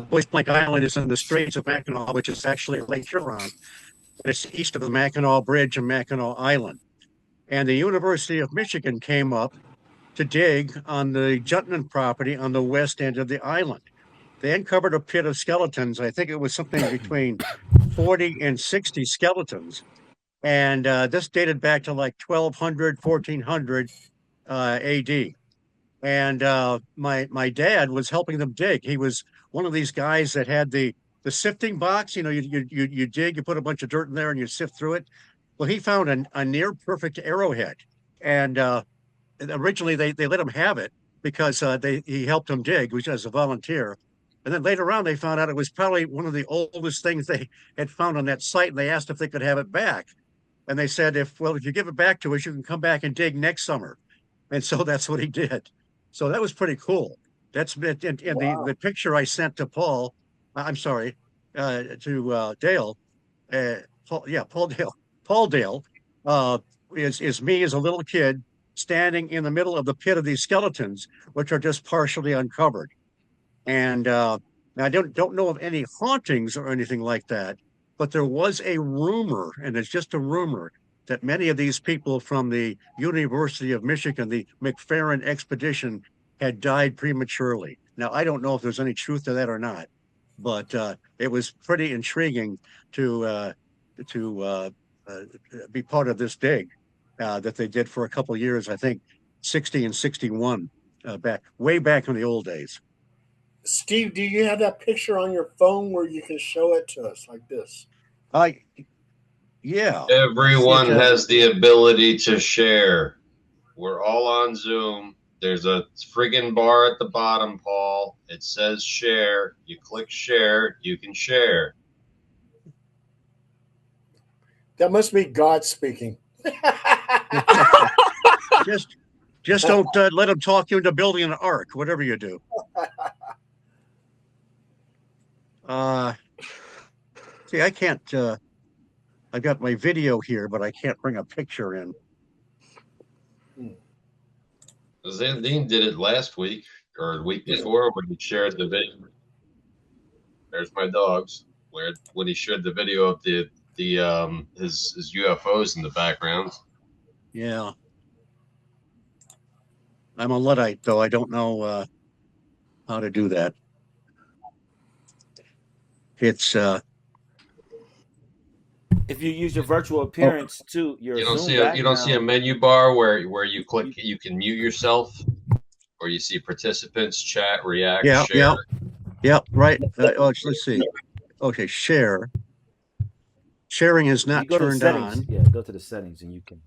Boys Blank Island is in the Straits of Mackinac, which is actually Lake Huron. It's east of the Mackinac Bridge and Mackinac Island. And the University of Michigan came up to dig on the Jutland property on the west end of the island. They uncovered a pit of skeletons. I think it was something between 40 and 60 skeletons. And this dated back to like 1200, 1400 AD. And my dad was helping them dig. He was one of these guys that had the sifting box. You know, you dig, you put a bunch of dirt in there, and you sift through it. Well, he found a near perfect arrowhead, and originally they let him have it because he helped him dig, which as a volunteer. And then later on, they found out it was probably one of the oldest things they had found on that site, and they asked if they could have it back. And they said, if you give it back to us, you can come back and dig next summer. And so that's what he did. So that was pretty cool. That's and Wow. the picture I sent to Paul, I'm sorry, to Dale, Paul Dale, is me as a little kid standing in the middle of the pit of these skeletons, which are just partially uncovered. And I don't know of any hauntings or anything like that, but there was a rumor, and it's just a rumor, that many of these people from the University of Michigan, the McFerrin expedition, had died prematurely. Now, I don't know if there's any truth to that or not, but it was pretty intriguing to be part of this dig that they did for a couple of years, I think 60 and 61, way back in the old days. Steve, do you have that picture on your phone where you can show it to us like this? Yeah. Everyone has the ability to share. We're all on Zoom. There's a friggin' bar at the bottom, Paul. It says share. You click share, you can share. That must be God speaking. Just don't let them talk you into building an ark, whatever you do. See, I can't. I've got my video here, but I can't bring a picture in. Zandine did it last week or the week before when he shared the video. There's my dogs. When he shared the video of his UFOs in the background. Yeah. I'm a Luddite, though. I don't know how to do that. It's if you use your virtual appearance too, you don't see a menu bar where you click, you can mute yourself, or you see participants, chat, react, share. Yeah, right. Let's see. Okay, share. Sharing is not turned on. Yeah, go to the settings and you can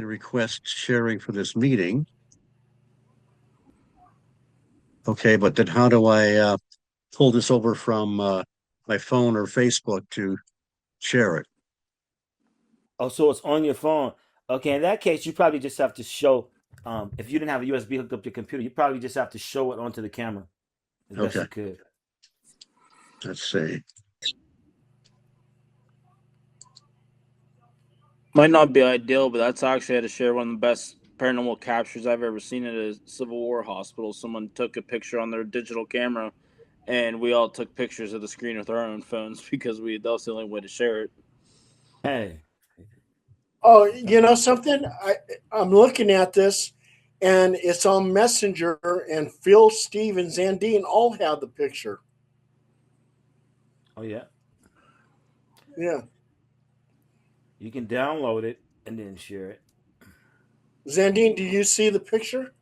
request sharing for this meeting. Okay, but then how do I pull this over from my phone or Facebook to share it? Oh, so it's on your phone. Okay, in that case, you probably just have to show. If you didn't have a USB hooked up to your computer, you probably just have to show it onto the camera. As best you could. Let's see. Might not be ideal, but that's actually how to share one of the best paranormal captures I've ever seen at a Civil War hospital. Someone took a picture on their digital camera, and we all took pictures of the screen with our own phones because that was the only way to share it. Hey. Oh, you know something? I'm looking at this, and it's on Messenger, and Phil, Steve, and Zandine all have the picture. Oh, yeah? Yeah. You can download it and then share it. Zandine, do you see the picture?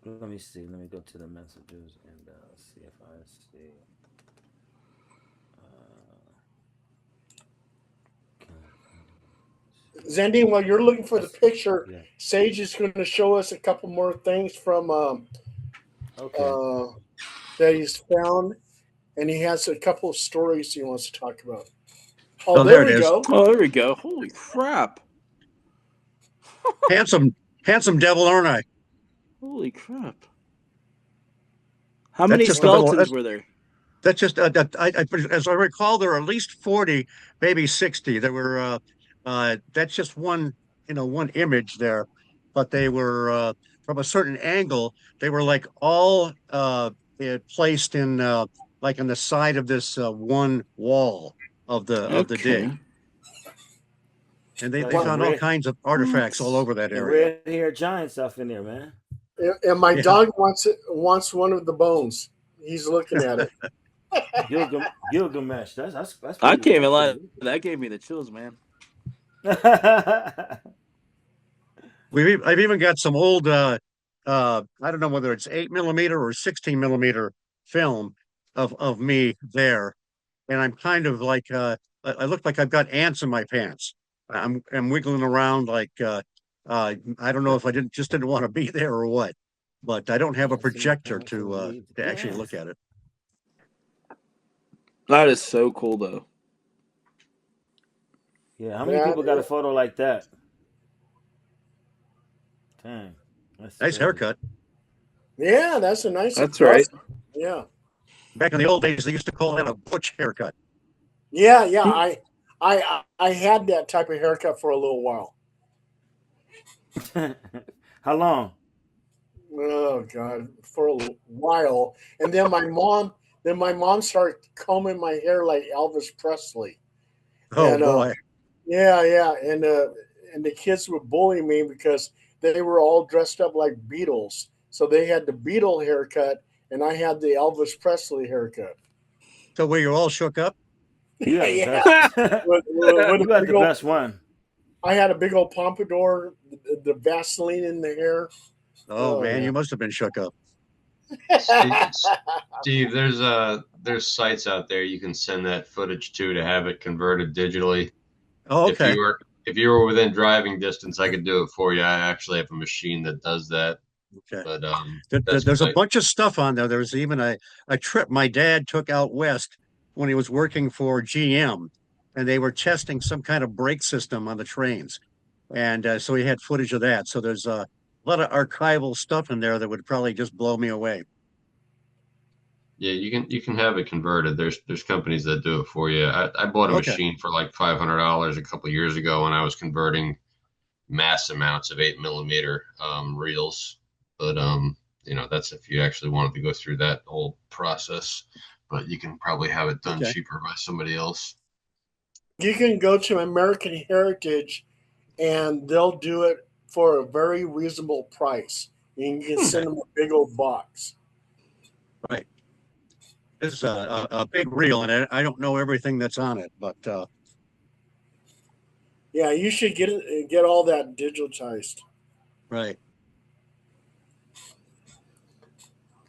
Let me see. Let me go to the messages and see if I see. Zandine, while you're looking for the picture, Sage is going to show us a couple more things from that he's found, and he has a couple of stories he wants to talk about. Oh, there we go. Oh, there we go. Holy crap. Handsome devil, aren't I? Holy crap. How many skeletons were there? That's just as I recall, there were at least 40, maybe 60. There were that's just one, one image there, but they were from a certain angle. They were like all placed in like on the side of this one wall of the dig, Okay. and they Got some found all red, kinds of artifacts all over that some area. red hair giant stuff in there, man. And my Yeah, dog wants one of the bones. He's looking at it. Gilgamesh. That's I pretty. can't That's even lie. pretty. That gave me the chills, man. I've even got some old I don't know whether it's 8 millimeter or 16 millimeter film of me there, and I'm kind of like I look like I've got ants in my pants. I'm wiggling around like I don't know if I didn't want to be there or what, but I don't have a Ants in my projector pants and leave the to actually gas. look at it. That is so cool, though. Yeah, how many That people got a photo like that? Dang, that's Nice crazy. haircut. yeah, that's a nice That's right. Yeah. Back in the old days, they used to call that a butch haircut. Yeah, yeah. I had that type of haircut for a little while. How long? Oh God, for a while. And then my mom started combing my hair like Elvis Presley. Oh And boy. yeah, yeah. And the kids would bully me because they were all dressed up like Beatles. So they had the Beatle haircut and I had the Elvis Presley haircut. So were you all shook up? You got the Yeah. best. With You a got big the old best one. I had a big old pompadour, the Vaseline in the hair. Oh Oh man, yeah. you must have been shook up. Steve, there's sites out there you can send that footage to have it converted digitally. Oh, If okay. you were within driving distance, I could do it for you. I actually have a machine that does that. Okay. But that's There's a like, bunch of stuff on there. There's even a trip my dad took out west when he was working for GM, and they were testing some kind of brake system on the trains. And so he had footage of that. So there's a lot of archival stuff in there that would probably just blow me away. yeah, you can have it converted. There's companies that do it for you. I bought a Okay. machine for like $500 a couple of years ago when I was converting mass amounts of 8 millimeter reels. But that's if you actually wanted to go through that whole process. But you can probably have it done Okay. cheaper by somebody else. You can go to American Heritage and they'll do it for a very reasonable price. You can Okay. send them a big old box. Right. It's a big reel, and I don't know everything that's on it, but Yeah, you should get all that digitized. right.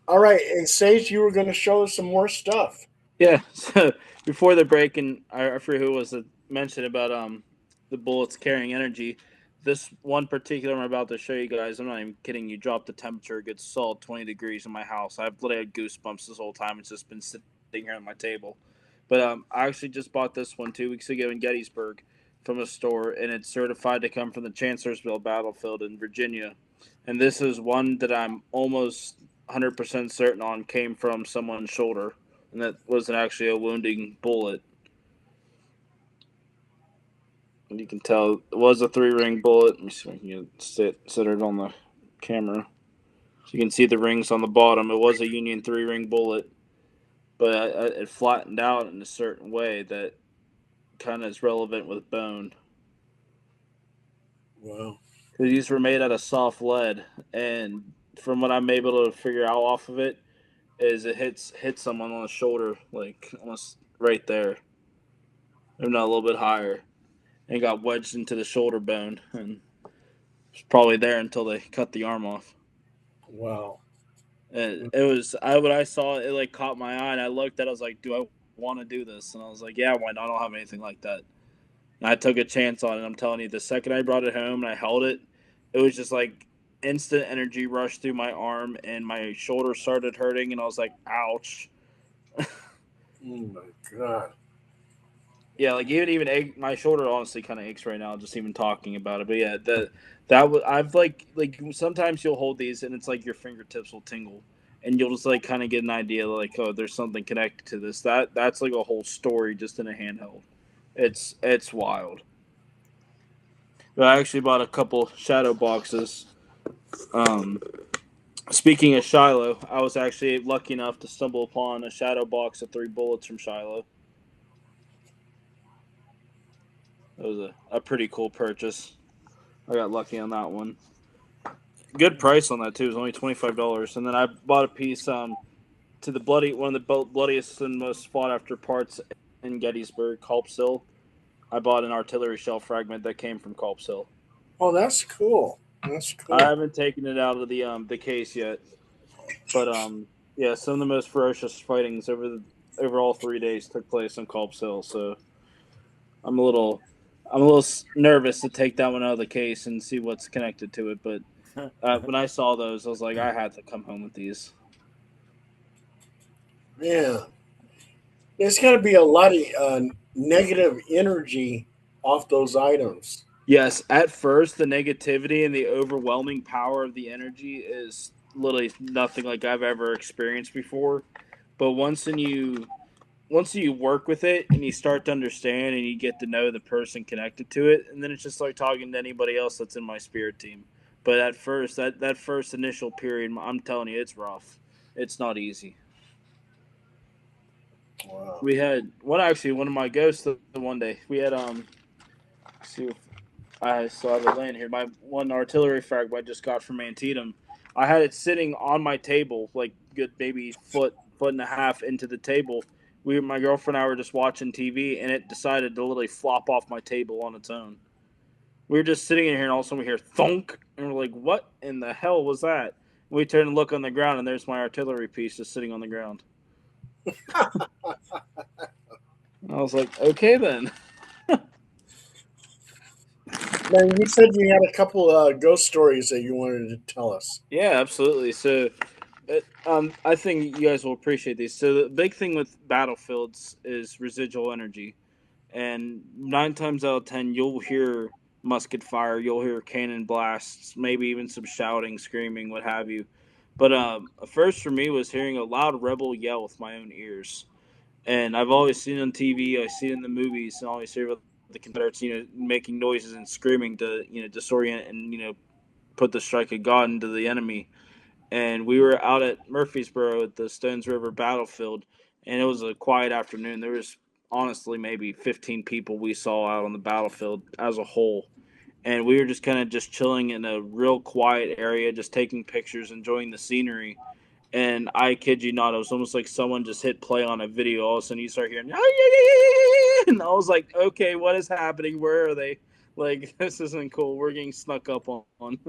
All right, and Sage, you were going to show us some more stuff. Yeah. So before the break, and I forget who it was that mentioned about the bullets carrying energy. This one particular I'm about to show you guys, I'm not even kidding you, dropped the temperature a good solid 20 degrees in my house. I've literally had goosebumps this whole time. It's just been sitting here on my table. But I actually just bought this one 2 weeks ago in Gettysburg from a store, and it's certified to come from the Chancellorsville battlefield in Virginia. And this is one that I'm almost 100% certain on came from someone's shoulder, and that wasn't actually a wounding bullet. And you can tell it was a 3-ring bullet. Let me see if I can sit it on the camera. So you can see the rings on the bottom. It was a Union 3-ring bullet, but it flattened out in a certain way that kind of is relevant with bone. Wow. Because these were made out of soft lead, and from what I'm able to figure out off of it, is it hits someone on the shoulder, like almost right there, if not a little bit higher, and got wedged into the shoulder bone, and it's probably there until they cut the arm off. Wow. And it was when I saw it, it like caught my eye, and I looked at it, I was like, do I want to do this? And I was like, yeah, why not? I don't have anything like that. And I took a chance on it. I'm telling you, the second I brought it home and I held it, it was just like instant energy rushed through my arm, and my shoulder started hurting, and I was like, ouch. Oh my God. Yeah, like even my shoulder honestly kind of aches right now just even talking about it. But yeah, that was I've like sometimes you'll hold these and it's like your fingertips will tingle, and you'll just like kind of get an idea like, oh, there's something connected to this. That's like a whole story just in a handheld. It's wild. But I actually bought a couple shadow boxes. Um, Speaking of Shiloh, I was actually lucky enough to stumble upon a shadow box of 3 bullets from Shiloh. It was a pretty cool purchase. I got lucky on that one. Good price on that too. It was only $25. And then I bought a piece to the one of the bloodiest and most sought after parts in Gettysburg, Culp's Hill. I bought an artillery shell fragment that came from Culp's Hill. Oh, that's cool. That's cool. I haven't taken it out of the case yet, but yeah, some of the most ferocious fightings over all 3 days took place on Culp's Hill. So I'm a little nervous to take that one out of the case and see what's connected to it. But when I saw those, I was like, I had to come home with these. Yeah. There's got to be a lot of negative energy off those items. Yes, at first the negativity and the overwhelming power of the energy is literally nothing like I've ever experienced before. But once you work with it and you start to understand and you get to know the person connected to it, and then it's just like talking to anybody else that's in my spirit team. But at first, that first initial period, I'm telling you, it's rough. It's not easy. Wow. We had one of my ghosts the one day. We had see if I still have it laying here. My one artillery frag I just got from Antietam. I had it sitting on my table, like good maybe foot and a half into the table. My girlfriend and I were just watching TV, and it decided to literally flop off my table on its own. We were just sitting in here, and all of a sudden we hear thunk, and we're like, "What in the hell was that?" And we turn and look on the ground, and there's my artillery piece just sitting on the ground. I was like, "Okay then." Now, you said you had a couple ghost stories that you wanted to tell us. Yeah, absolutely. So, I think you guys will appreciate these. So, the big thing with battlefields is residual energy, and 9 times out of 10, you'll hear musket fire, you'll hear cannon blasts, maybe even some shouting, screaming, what have you. But first for me was hearing a loud rebel yell with my own ears, and I've always seen it on TV, I see it in the movies, and I always hear about the Confederates, making noises and screaming to, disorient and put the strike of God into the enemy. And we were out at Murfreesboro at the Stones River battlefield, and it was a quiet afternoon. There was honestly maybe 15 people we saw out on the battlefield as a whole, and we were just kind of just chilling in a real quiet area, just taking pictures, enjoying the scenery. And I kid you not, it was almost like someone just hit play on a video. All of a sudden, you start hearing, and I was like, okay, what is happening? Where are they? Like, this isn't cool. We're getting snuck up on.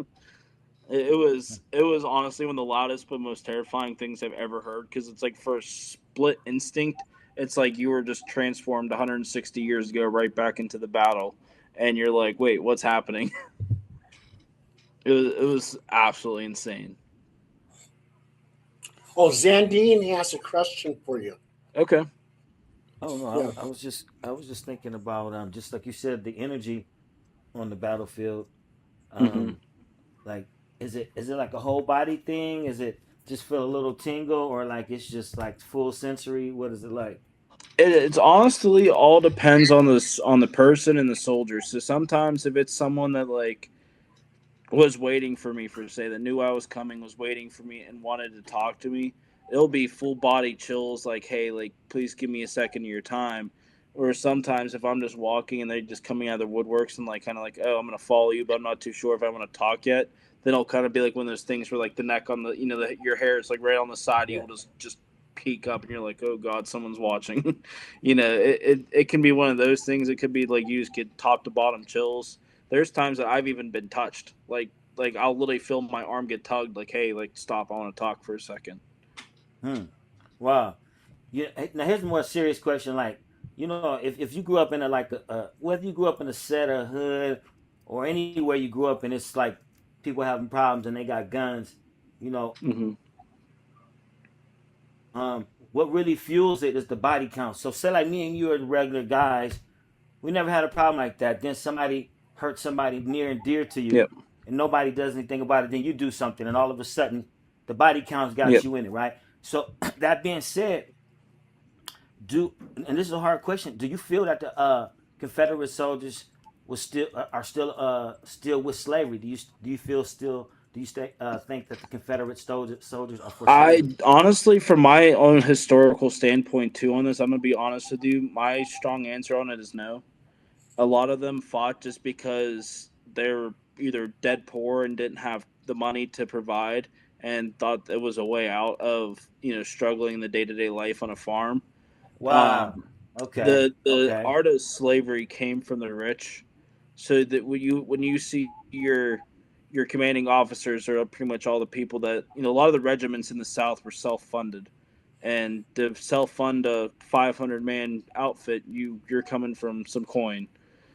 It was honestly one of the loudest but most terrifying things I've ever heard, because it's like for a split instinct, it's like you were just transformed 160 years ago right back into the battle, and you're like, wait, what's happening? It was absolutely insane. Oh, Zandine has a question for you. Okay. Oh no, Yeah. I was just thinking about just like you said, the energy on the battlefield. Mhm. Like, is it like a whole body thing? Is it just feel a little tingle, or like it's just like full sensory? What is it like? It's honestly all depends on the person and the soldier. So sometimes if it's someone that like was waiting for me, for say, that knew I was coming, was waiting for me and wanted to talk to me, it'll be full body chills, like, hey, like, please give me a second of your time. Or sometimes if I'm just walking and they're just coming out of the woodworks and like kind of like, oh, I'm gonna follow you, but I'm not too sure if I want to talk yet, then it'll kind of be like one of those things where like the neck on the, your hair is like right on the side, Yeah. you'll just peek up and you're like, oh god, someone's watching. It can be one of those things. It could be like you just get top to bottom chills. There's times that I've even been touched. Like I'll literally feel my arm get tugged. Like, hey, like stop. I want to talk for a second. Wow. Yeah. Now here's a more serious question. Like, if you grew up in whether you grew up in a set or hood or anywhere you grew up and it's like people having problems and they got guns, you know, Mm-hmm. what really fuels it is the body count. So say like me and you are regular guys, we never had a problem like that. Then somebody hurt somebody near and dear to you, Yep. and nobody does anything about it. Then you do something, and all of a sudden, the body count's got Yep. you in it, right? So that being said, and this is a hard question, do you feel that the Confederate soldiers are still with slavery? Do you feel still do you think that the Confederate soldiers are for I slavery? honestly, from my own historical standpoint too on this, I'm gonna be honest with you. My strong answer on it is no. A lot of them fought just because they're either dead poor and didn't have the money to provide and thought it was a way out of struggling the day to day life on a farm. Wow. Um, Okay. the Okay. art of slavery came from the rich, so that when you see your commanding officers are pretty much all the people that a lot of the regiments in the South were self funded, and to self fund a 500-man outfit, you're coming from some coin.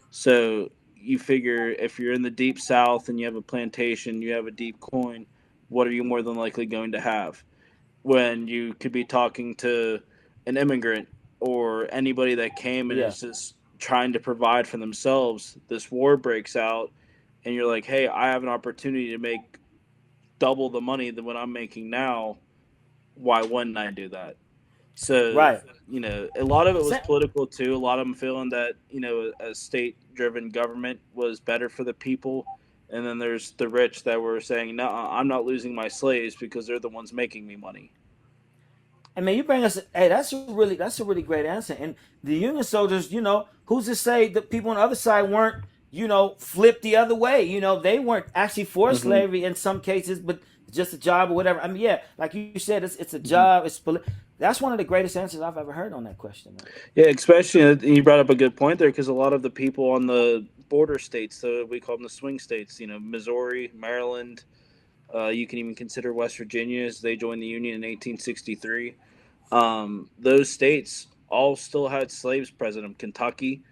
So you figure if you're in the deep South and you have a plantation, you have a deep coin, what are you more than likely going to have? When you could be talking to an immigrant or anybody that came and Yeah. is just trying to provide for themselves, this war breaks out, and you're like, hey, I have an opportunity to make double the money than what I'm making now. Why wouldn't I do that? So, Right. a lot of it was Sa- political too. A lot of them feeling that, a state driven government was better for the people. And then there's the rich that were saying, no, I'm not losing my slaves because they're the ones making me money. I mean, you bring us. Hey, that's a really great answer. And the Union soldiers, who's to say that people on the other side weren't, flipped the other way? They weren't actually for Hmm. slavery in some cases, but just a job or whatever. I mean, yeah, like you said, it's a Hmm. job. That's one of the greatest answers I've ever heard on that question, man. Yeah, especially you brought up a good point there because a lot of the people on the border states, so we call them the swing states, Missouri, Maryland, you can even consider West Virginia as they joined the Union in 1863. Those states all still had slaves present. Kentucky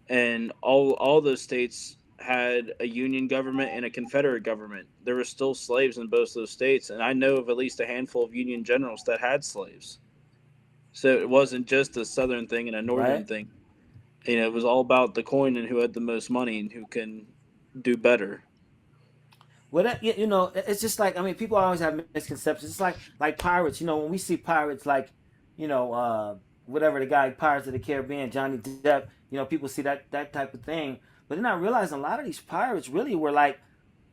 and all those states had a Union government and a Confederate government. There were still slaves in both those states, and I know of at least a handful of Union generals that had slaves. So it wasn't just a Southern thing and a Northern Right? thing. It was all about the coin and who had the most money and who can do better. Well, it's just like, I mean, people always have misconceptions. It's like pirates. When we see pirates, like, you know, uh, whatever the guy Pirates of the Caribbean, Johnny Depp. People see that type of thing, but they're not realizing a lot of these pirates really were like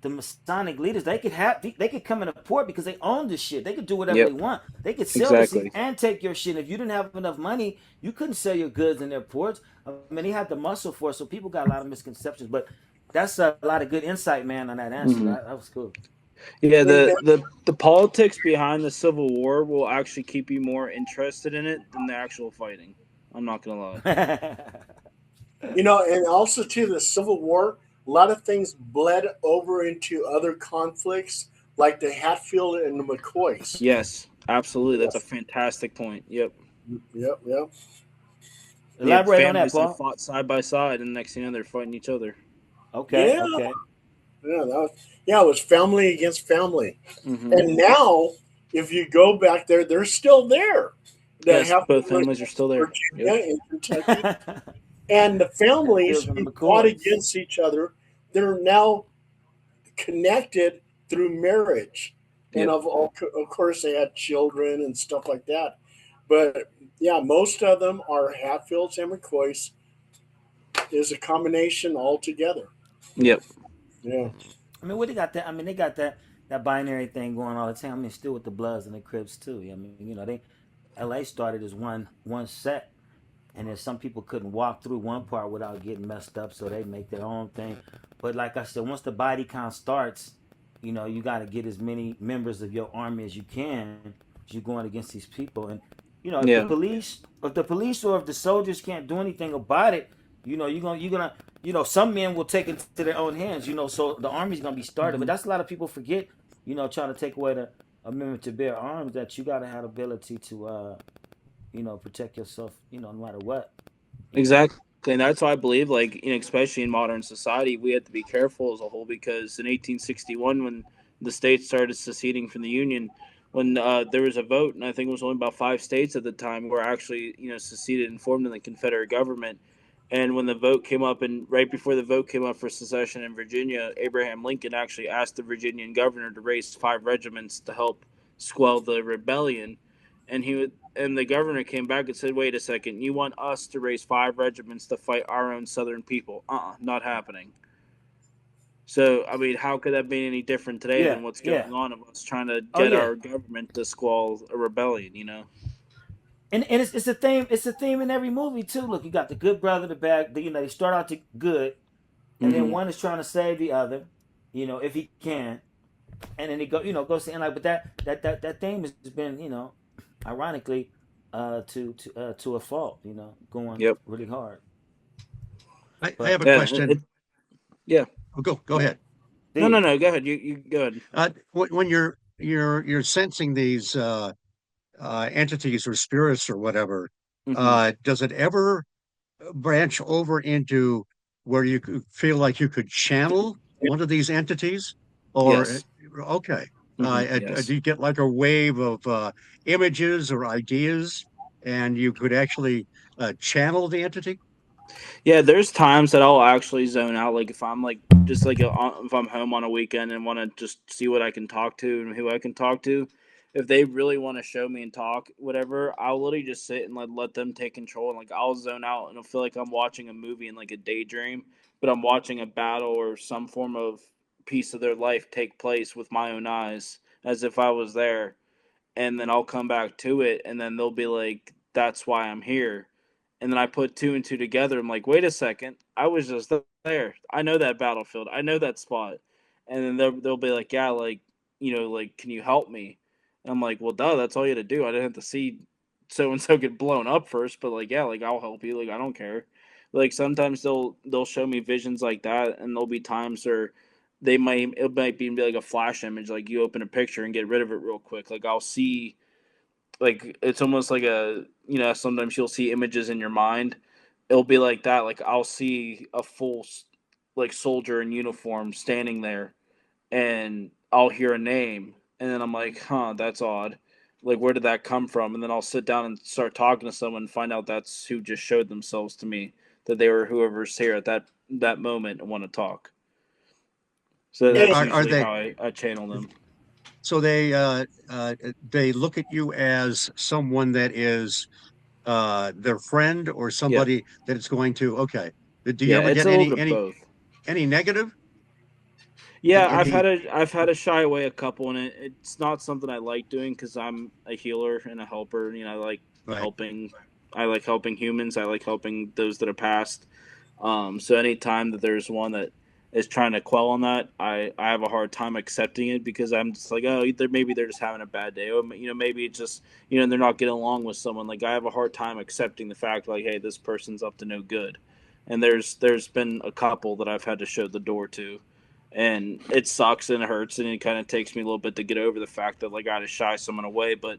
the Masonic leaders. They could come in a port because they own this shit. They could do whatever they Yep, want. They could sell this exactly. and take your shit. If you didn't have enough money, you couldn't sell your goods in their ports. I mean, they had the muscle for it, so people got a lot of misconceptions. But that's a lot of good insight, man, on that answer. Hmm. That was cool. Yeah, Hey, the politics behind the Civil War will actually keep you more interested in it than the actual fighting. I'm not gonna lie. and also too, the Civil War, a lot of things bled over into other conflicts, like the Hatfield and the McCoys. Yes, absolutely. That's a Yes. fantastic point. Yep. Yep, yep. You had Elaborate on that, families that Paul. fought side by side, and the next thing you know, they're fighting each other. Okay, Yeah, okay. yeah, it was family against family. Hmm. And now, if you go back there, they're still there. The Yes, both Hatfield families are still there. Yep. Virginia and Kentucky, and the Hatfields families and the who fought McCoys. against each other, they're now connected through marriage, and Yep. of course they had children and stuff like that. But yeah, most of them are Hatfields and McCoys. Is a combination altogether. Yep. Yeah, I mean, what they got that? I mean, they got that binary thing going all the time. I mean, still with the Bloods and the Crips too. I mean, they L.A. started as one set, and then some people couldn't walk through one part without getting messed up, so they make their own thing. But like I said, once the body count starts, you got to get as many members of your army as you can as you're going against these people. And if the Yeah. police or if the soldiers can't do anything about it, you're gonna some men will take it to their own hands. So the army's gonna be started. But Hmm. that's a lot of people forget. Trying to take away the amendment to bear arms, that you got to have ability to protect yourself, no matter what. You know. Exactly. And that's why I believe, like, especially in modern society, we have to be careful as a whole because in 1861, when the states started seceding from the Union, when there was a vote, and I think it was only about 5 states at the time were actually, seceded and formed in the Confederate government. And when the vote came up, and right before the vote came up for secession in Virginia, Abraham Lincoln actually asked the Virginian governor to raise 5 regiments to help quell the rebellion, and the governor came back and said, "Wait a second, you want us to raise 5 regiments to fight our own Southern people? Not happening." So, I mean, how could that be any different today Yeah, than what's yeah. going on of us trying to Oh get yeah. our government to squall a rebellion? And it's a theme. It's a theme in every movie too. Look, you got the good brother, the bad. They start out to good, and then Mm-hmm. one is trying to save the other, if he can, and then he goes to end like. But that theme has been, ironically, to a fault, going Yep. really hard. I But have a Yeah. question. Yeah. Oh, go ahead. No, no, Steve, no. Go ahead. You go ahead. When you're sensing these entities or spirits or whatever, Mm-hmm. does it ever branch over into where you feel like you could channel one of these entities? Or Yes. okay, Mm-hmm. do Yes. you get like a wave of images or ideas, and you could actually channel the entity? Yeah, there's times that I'll actually zone out. Like if I'm like just like if I'm home on a weekend and want to just see what I can talk to and who I can talk to. If they really want to show me and talk, whatever, I'll literally just sit and let them take control, and like I'll zone out and I'll feel like I'm watching a movie in like a daydream, but I'm watching a battle or some form of piece of their life take place with my own eyes as if I was there, and then I'll come back to it, and then they'll be like, "That's why I'm here." And then I put two and two together. I'm like, "Wait a second, I was just there. I know that battlefield. I know that spot." And then they'll be like, "Yeah, like like, can you help me?" And I'm like, "Well, duh, that's all you had to do. I didn't have to see so and so get blown up first, but like, yeah, like I'll help you. Like I don't care." Like sometimes they'll show me visions like that, and there'll be times where it might be like a flash image, like you open a picture and get rid of it real quick. Like I'll see, like it's almost like sometimes you'll see images in your mind. It'll be like that. Like I'll see a full like soldier in uniform standing there, and I'll hear a name, and then I'm like, huh, that's odd. Like where did that come from? And then I'll sit down and start talking to someone and find out that's who just showed themselves to me, that they were whoever's here at that moment and want to talk. So Hey, that's Are usually they how I channel them. so they look at you as someone that is their friend or Yeah. somebody that is going to okay. Do you Yeah, ever it's get a little bit of both. any negative Yeah, in the I've had to shy away a couple, and it's not something I like doing because I'm a healer and a helper. I like right? helping. I like helping humans. I like helping those that are passed. So anytime that there's one that is trying to quell on that, I have a hard time accepting it because I'm just like, oh, maybe they're just having a bad day, or maybe it's just they're not getting along with someone. Like I have a hard time accepting the fact like, hey, this person's up to no good. And there's been a couple that I've had to show the door to, and it sucks and it hurts, and it kind of takes me a little bit to get over the fact that like I had to shy someone away. But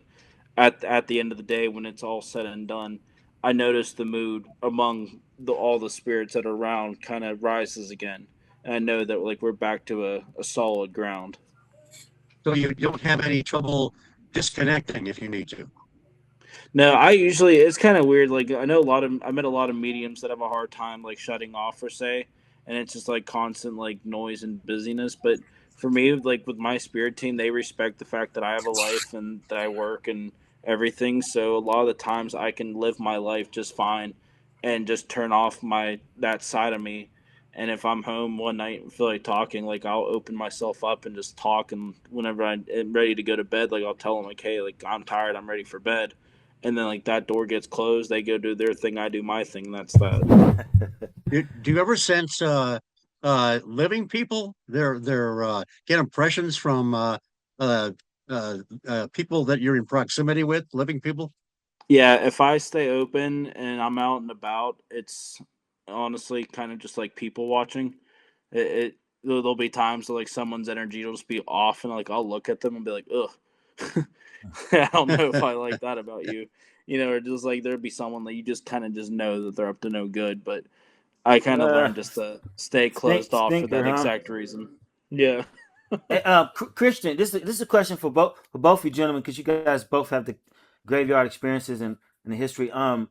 at the end of the day, when it's all said and done, I notice the mood among all the spirits that are around kind of rises again, and I know that like we're back to a solid ground. So you don't have any trouble disconnecting if you need to. No, I usually it's kind of weird. Like I met a lot of mediums that have a hard time like shutting off or say, and it's just like constant like noise and busyness. But for me, like with my spirit team, they respect the fact that I have a life and that I work and everything. So a lot of the times I can live my life just fine, and just turn off my that side of me. And if I'm home one night and feel like talking, like I'll open myself up and just talk. And whenever I'm ready to go to bed, like I'll tell them like, hey, like I'm tired, I'm ready for bed, and then like that door gets closed, they go do their thing, I do my thing, and that's that. Do you ever sense living people? Their get impressions from uh, people that you're in proximity with, living people? Yeah, if I stay open and I'm out and about, it's honestly kind of just like people watching. It there'll be times that like someone's energy will just be off, and like I'll look at them and be like, ugh. I don't know if I like that about you, or just like there'd be someone that you just kind of just know that they're up to no good. But I kind of uh, learned just to stay closed off for stinker, that huh? exact reason. Yeah. Hey, Christian, this is a question for both of you gentlemen because you guys both have the graveyard experiences and the history. On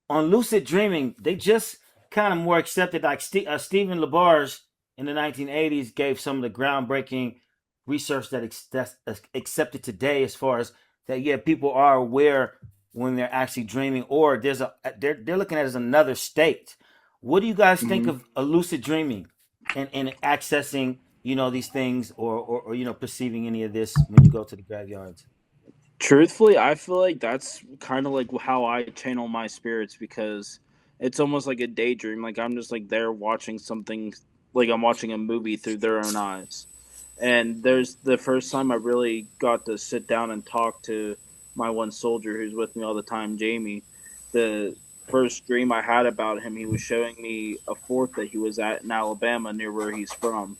lucid dreaming, they just kind of more accepted. Like Stephen LaBarge in the 1980s gave some of the groundbreaking research that's accepted today, as far as that, yeah, people are aware when they're actually dreaming, or they're looking at it as another state. What do you guys think of a lucid dreaming and accessing, these things, or perceiving any of this when you go to the graveyards? Truthfully, I feel like that's kind of like how I channel my spirits, because it's almost like a daydream. Like I'm just like there watching something, like I'm watching a movie through their own eyes. And there's the first time I really got to sit down and talk to my one soldier who's with me all the time, Jamie. The first dream I had about him, he was showing me a fort that he was at in Alabama near where he's from.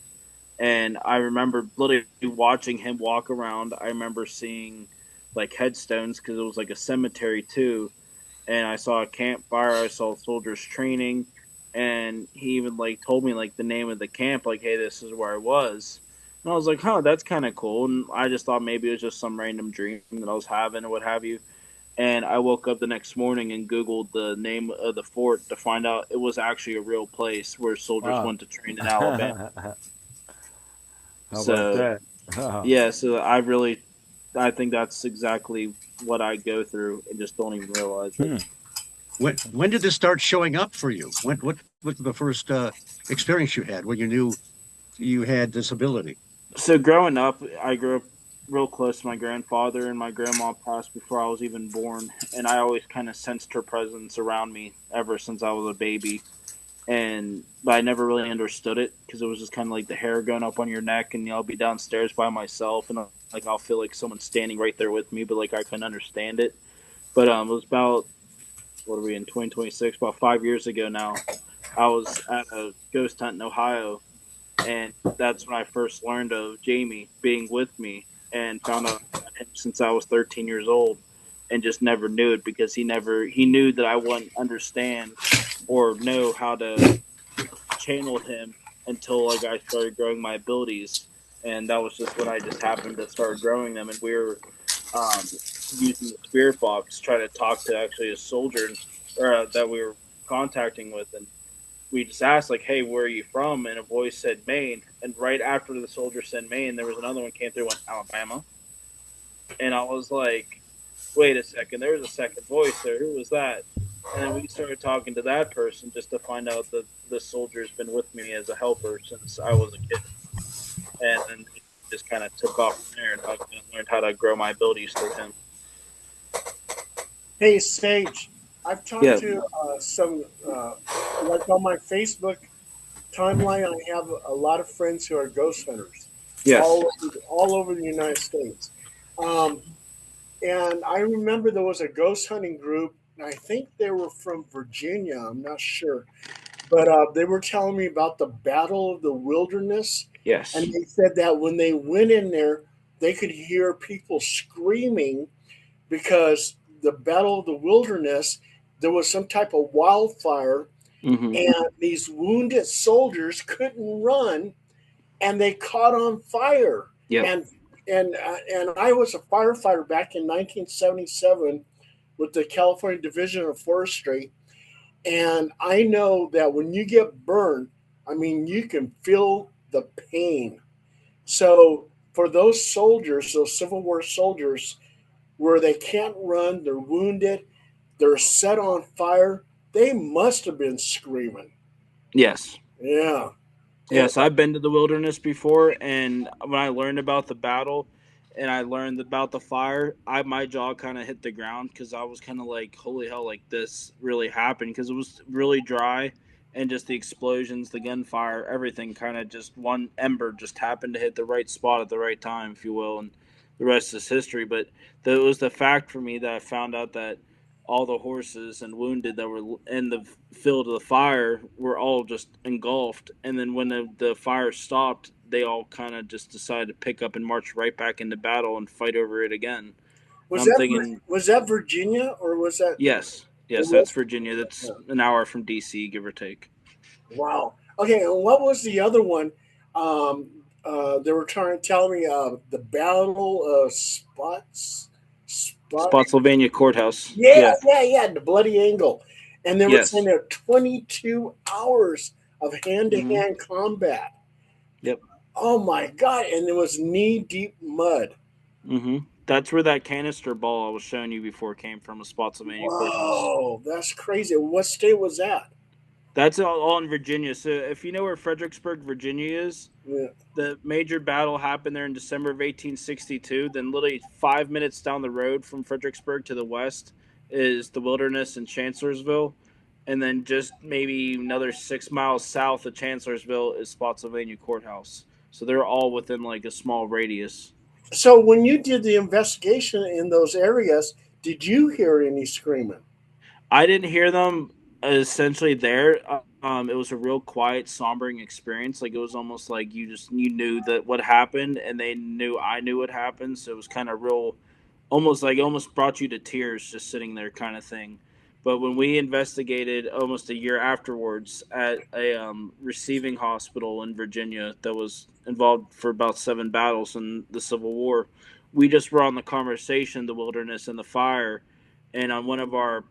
And I remember literally watching him walk around. I remember seeing like headstones because it was like a cemetery too. And I saw a campfire. I saw soldiers training, and he even like told me like the name of the camp. Like, hey, this is where I was. And I was like, huh, that's kind of cool. And I just thought maybe it was just some random dream that I was having or what have you. And I woke up the next morning and Googled the name of the fort to find out it was actually a real place where soldiers Wow. went to train in Alabama. How about So that? yeah, so I think that's exactly what I go through and just don't even realize it. When did this start showing up for you? What was the first experience you had when you knew you had this ability? So growing up, I grew up real close to my grandfather, and my grandma passed before I was even born, and I always kind of sensed her presence around me ever since I was a baby. But I never really understood it because it was just kind of like the hair going up on your neck, and I'll be downstairs by myself, and like I'll feel like someone's standing right there with me, but like I couldn't understand it. But it was about, what are we in, 2026? About 5 years ago now. I was at a ghost hunt in Ohio, and that's when I first learned of Jamie being with me, and found out about him since I was 13 years old, and just never knew it because he knew that I wouldn't understand or know how to channel him until like I started growing my abilities, and that was just when I just happened to start growing them, and we were um, using the spirit box trying to talk to actually a soldier that we were contacting with, and we just asked like, "Hey, where are you from?" And a voice said Maine, and right after the soldier said Maine, there was another one came through, went Alabama, and I was like, "Wait a second, there was a second voice there. Who was that?" And then we started talking to that person just to find out that the soldier's been with me as a helper since I was a kid, and then it just kind of took off from there, and I learned how to grow my abilities through him. Hey, Sage, I've Yeah. talked to some, like on my Facebook timeline, I have a lot of friends who are ghost hunters Yes. all over the United States. Um, and I remember there was a ghost hunting group, and I think they were from Virginia, I'm not sure. But they were telling me about the Battle of the Wilderness. Yes. And they said that when they went in there, they could hear people screaming because the Battle of the Wilderness, there was some type of wildfire, Mm-hmm. and these wounded soldiers couldn't run, and they caught on fire. Yep. And I was a firefighter back in 1977 with the California Division of Forestry, and I know that when you get burned, I mean, you can feel the pain. So for those soldiers, those Civil War soldiers, where they can't run, they're wounded, they're set on fire, they must have been screaming. Yes. Yeah. And Yes, I've been to the wilderness before, and when I learned about the battle and I learned about the fire, my jaw kind of hit the ground because I was kind of like, holy hell, like this really happened, because it was really dry, and just the explosions, the gunfire, everything kind of just one ember just happened to hit the right spot at the right time, if you will, and the rest is history. But it was the fact for me that I found out that all the horses and wounded that were in the field of the fire were all just engulfed. And then when the fire stopped, they all kind of just decided to pick up and march right back into battle and fight over it again. And was I'm that thinking, was that Virginia or was that yes, it yes, was? that's Virginia. That's Yeah. an hour from DC, give or take. Wow. Okay, and what was the other one? They were trying to tell me the Battle of Spot. Spotsylvania Courthouse. Yeah, Yeah. yeah, the Bloody Angle, and they were saying Yes. there 22 hours of hand to Hmm. hand combat. Yep. Oh my God! And it was knee deep mud. Mm-hmm. That's where that canister ball I was showing you before came from, a Spotsylvania courthouse. Whoa, that's crazy. What state was that? That's all in Virginia. So if you know where Fredericksburg, Virginia is, Yeah. the major battle happened there in December of 1862. Then, literally 5 minutes down the road from Fredericksburg to the west is the Wilderness in Chancellorsville, and then just maybe another 6 miles south of Chancellorsville is Spotsylvania Courthouse. So they're all within like a small radius. So when you did the investigation in those areas, did you hear any screaming? I didn't hear them essentially there. It was a real quiet, sombering experience. Like it was almost like you knew that what happened, and they knew I knew what happened. So it was kind of real, almost like almost brought you to tears just sitting there, kind of thing. But when we investigated almost a year afterwards at a receiving hospital in Virginia that was involved for about 7 battles in the Civil War, we just were on the conversation, the wilderness and the fire, and on one of our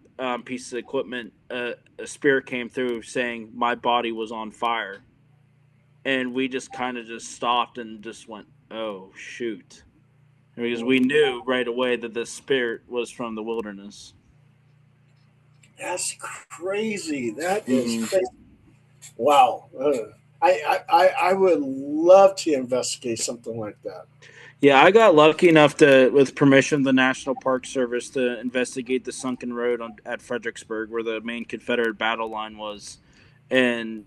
pieces of equipment, a spirit came through saying my body was on fire, and we just kind of just stopped and just went, "Oh shoot," because we knew right away that this spirit was from the wilderness. That's crazy. That is Hmm. crazy. Wow. I would love to investigate something like that. Yeah, I got lucky enough to, with permission of the National Park Service, to investigate the sunken road at Fredericksburg, where the main Confederate battle line was, and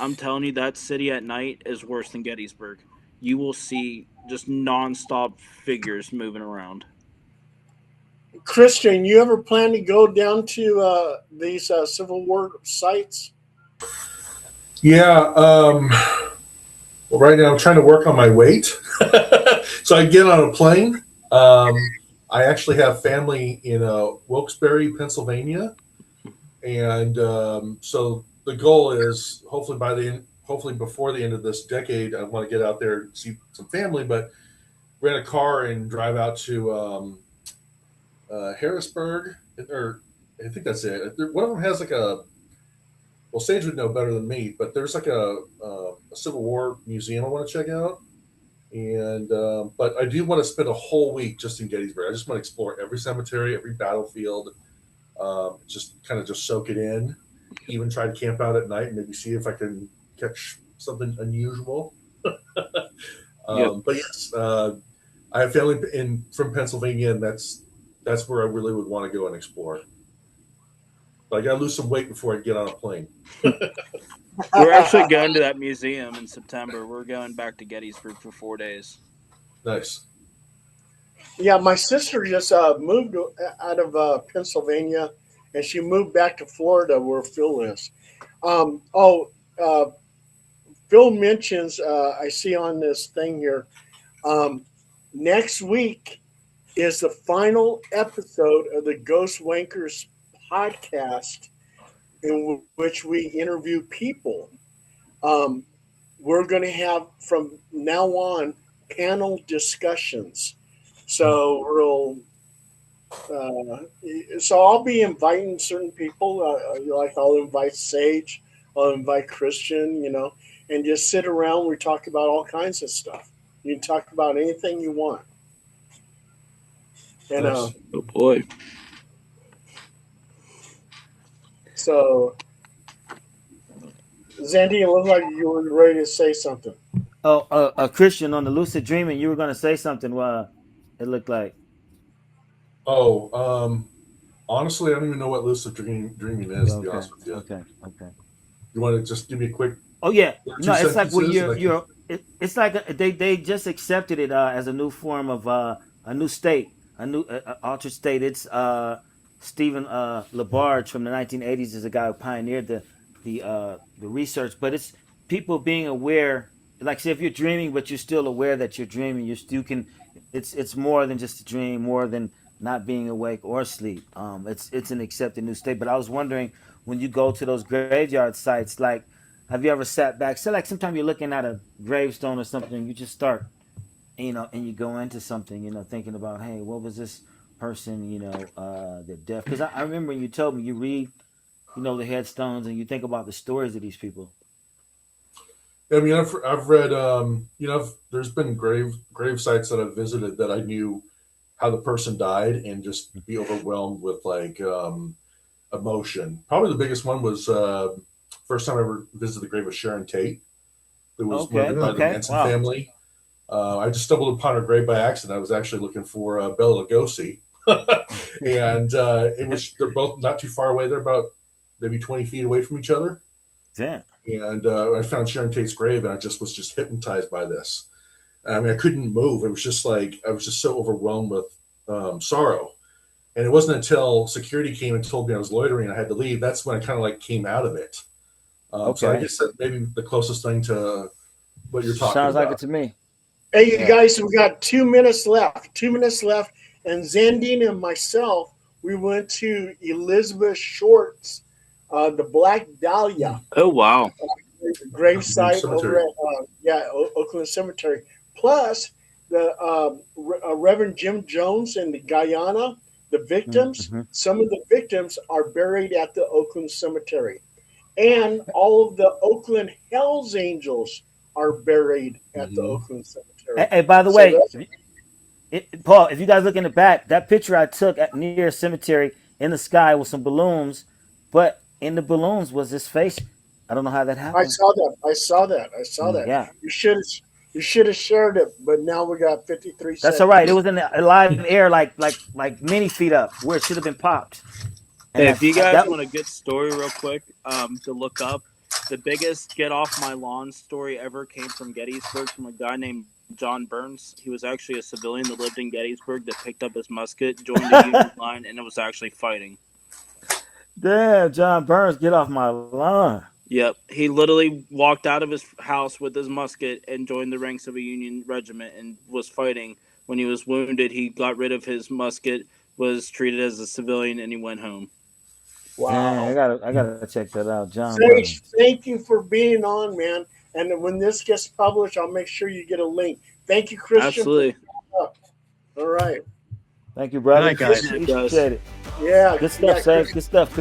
I'm telling you, that city at night is worse than Gettysburg. You will see just nonstop figures moving around. Christian, you ever plan to go down to these Civil War sites? Yeah. Well, right now I'm trying to work on my weight, so I get on a plane. I actually have family in Wilkes-Barre, Pennsylvania, and so the goal is hopefully before the end of this decade, I want to get out there and see some family, but rent a car and drive out to Harrisburg, or I think that's it. One of them has like a, well, Sage would know better than me, but there's like a Civil War museum I want to check out. And but I do want to spend a whole week just in Gettysburg. I just want to explore every cemetery, every battlefield, just kind of just soak it in. Even try to camp out at night and maybe see if I can catch something unusual. Yep. But yes, I have family in from Pennsylvania, and that's where I really would want to go and explore. But I got to lose some weight before I get on a plane. We're actually going to that museum in September. We're going back to Gettysburg for 4 days. Nice. Yeah, my sister just moved out of Pennsylvania, and she moved back to Florida, where Phil is. Um, oh, uh, Phil mentions I see on this thing here. Um, Next week is the final episode of the Ghost Wankers podcast, in which we interview people. Um, we're going to have from now on panel discussions. So I'll be inviting certain people. Like I'll invite Sage, I'll invite Christian, and just sit around. We talk about all kinds of stuff. You can talk about anything you want. And Nice. Oh boy. so, Zandy, it looked like you were ready to say something. Oh, Christian, on the lucid dreaming, you were going to say something. It looked like. Oh, honestly, I don't even know what dreaming is. To be Okay, honest with you, okay, okay. you want to just give me a quick Oh yeah, two no, it's like when sentences, and I can. it's like they just accepted it as a new form of a new state, a new altered state. It's Stephen Labarge from the 1980s is a guy who pioneered the research, but it's people being aware. Like say if you're dreaming, but you're still aware that you're dreaming, you still can. It's more than just a dream, more than not being awake or asleep. It's an accepted new state. But I was wondering when you go to those graveyard sites, like have you ever sat back? So like sometimes you're looking at a gravestone or something, you just start, and you go into something, thinking about, hey, what was this person, their death? Because I remember when you told me you read, the headstones and you think about the stories of these people. I mean, I've read, there's been grave sites that I've visited that I knew how the person died and just be overwhelmed with like emotion. Probably the biggest one was first time I ever visited the grave of Sharon Tate, who was Okay, murdered by the okay, Manson wow. family. I just stumbled upon her grave by accident. I was actually looking for Bela Lugosi, and they're both not too far away. They're about maybe 20 feet away from each other. Damn. And I found Sharon Tate's grave, and I just was just hypnotized by this. I mean, I couldn't move. It was just like I was just so overwhelmed with sorrow. And it wasn't until security came and told me I was loitering, I had to leave. That's when I kind of like came out of it. So I Okay. guess that maybe the closest thing to what you're talking Sounds like it about. to me. Hey, you Yeah. guys, we got 2 minutes left. 2 minutes left. And Zandine and myself, we went to Elizabeth Short's, the Black Dahlia Oh wow. gravesite over Cemetery. at Oakland Cemetery. Plus, the Reverend Jim Jones in the Guyana, the victims, Mhm. some of the victims are buried at the Oakland Cemetery. And all of the Oakland Hells Angels are buried at the Mhm. Oakland Cemetery. Hey, by the So way, that's- Paul, if you guys look in the back, that picture I took at near a cemetery in the sky with some balloons, but in the balloons was his face. I don't know how that I happened. saw that. I saw that. I saw that. Yeah, You should have shared it, but now we got 53 that's seconds. all right. It was in the live air, like many feet up, where it should have been popped. And Hey, if you guys that want a good story real quick to look up, the biggest get off my lawn story ever came from Gettysburg from a guy named John Burns. He was actually a civilian that lived in Gettysburg that picked up his musket, joined the Union line, and it was actually fighting. damn John Burns, get off my lawn. Yep. He literally walked out of his house with his musket and joined the ranks of a Union regiment and was fighting. When he was wounded, he got rid of his musket, was treated as a civilian, and he went home. Wow. Dang, I gotta check that out, John Sage, Burns. thank you for being on, man. And when this gets published, I'll make sure you get a link. Thank you, Christian. Absolutely. All right. Thank you, brother. Good night, guys. Appreciate it. Yeah. Good stuff, yeah, Sage. Good stuff.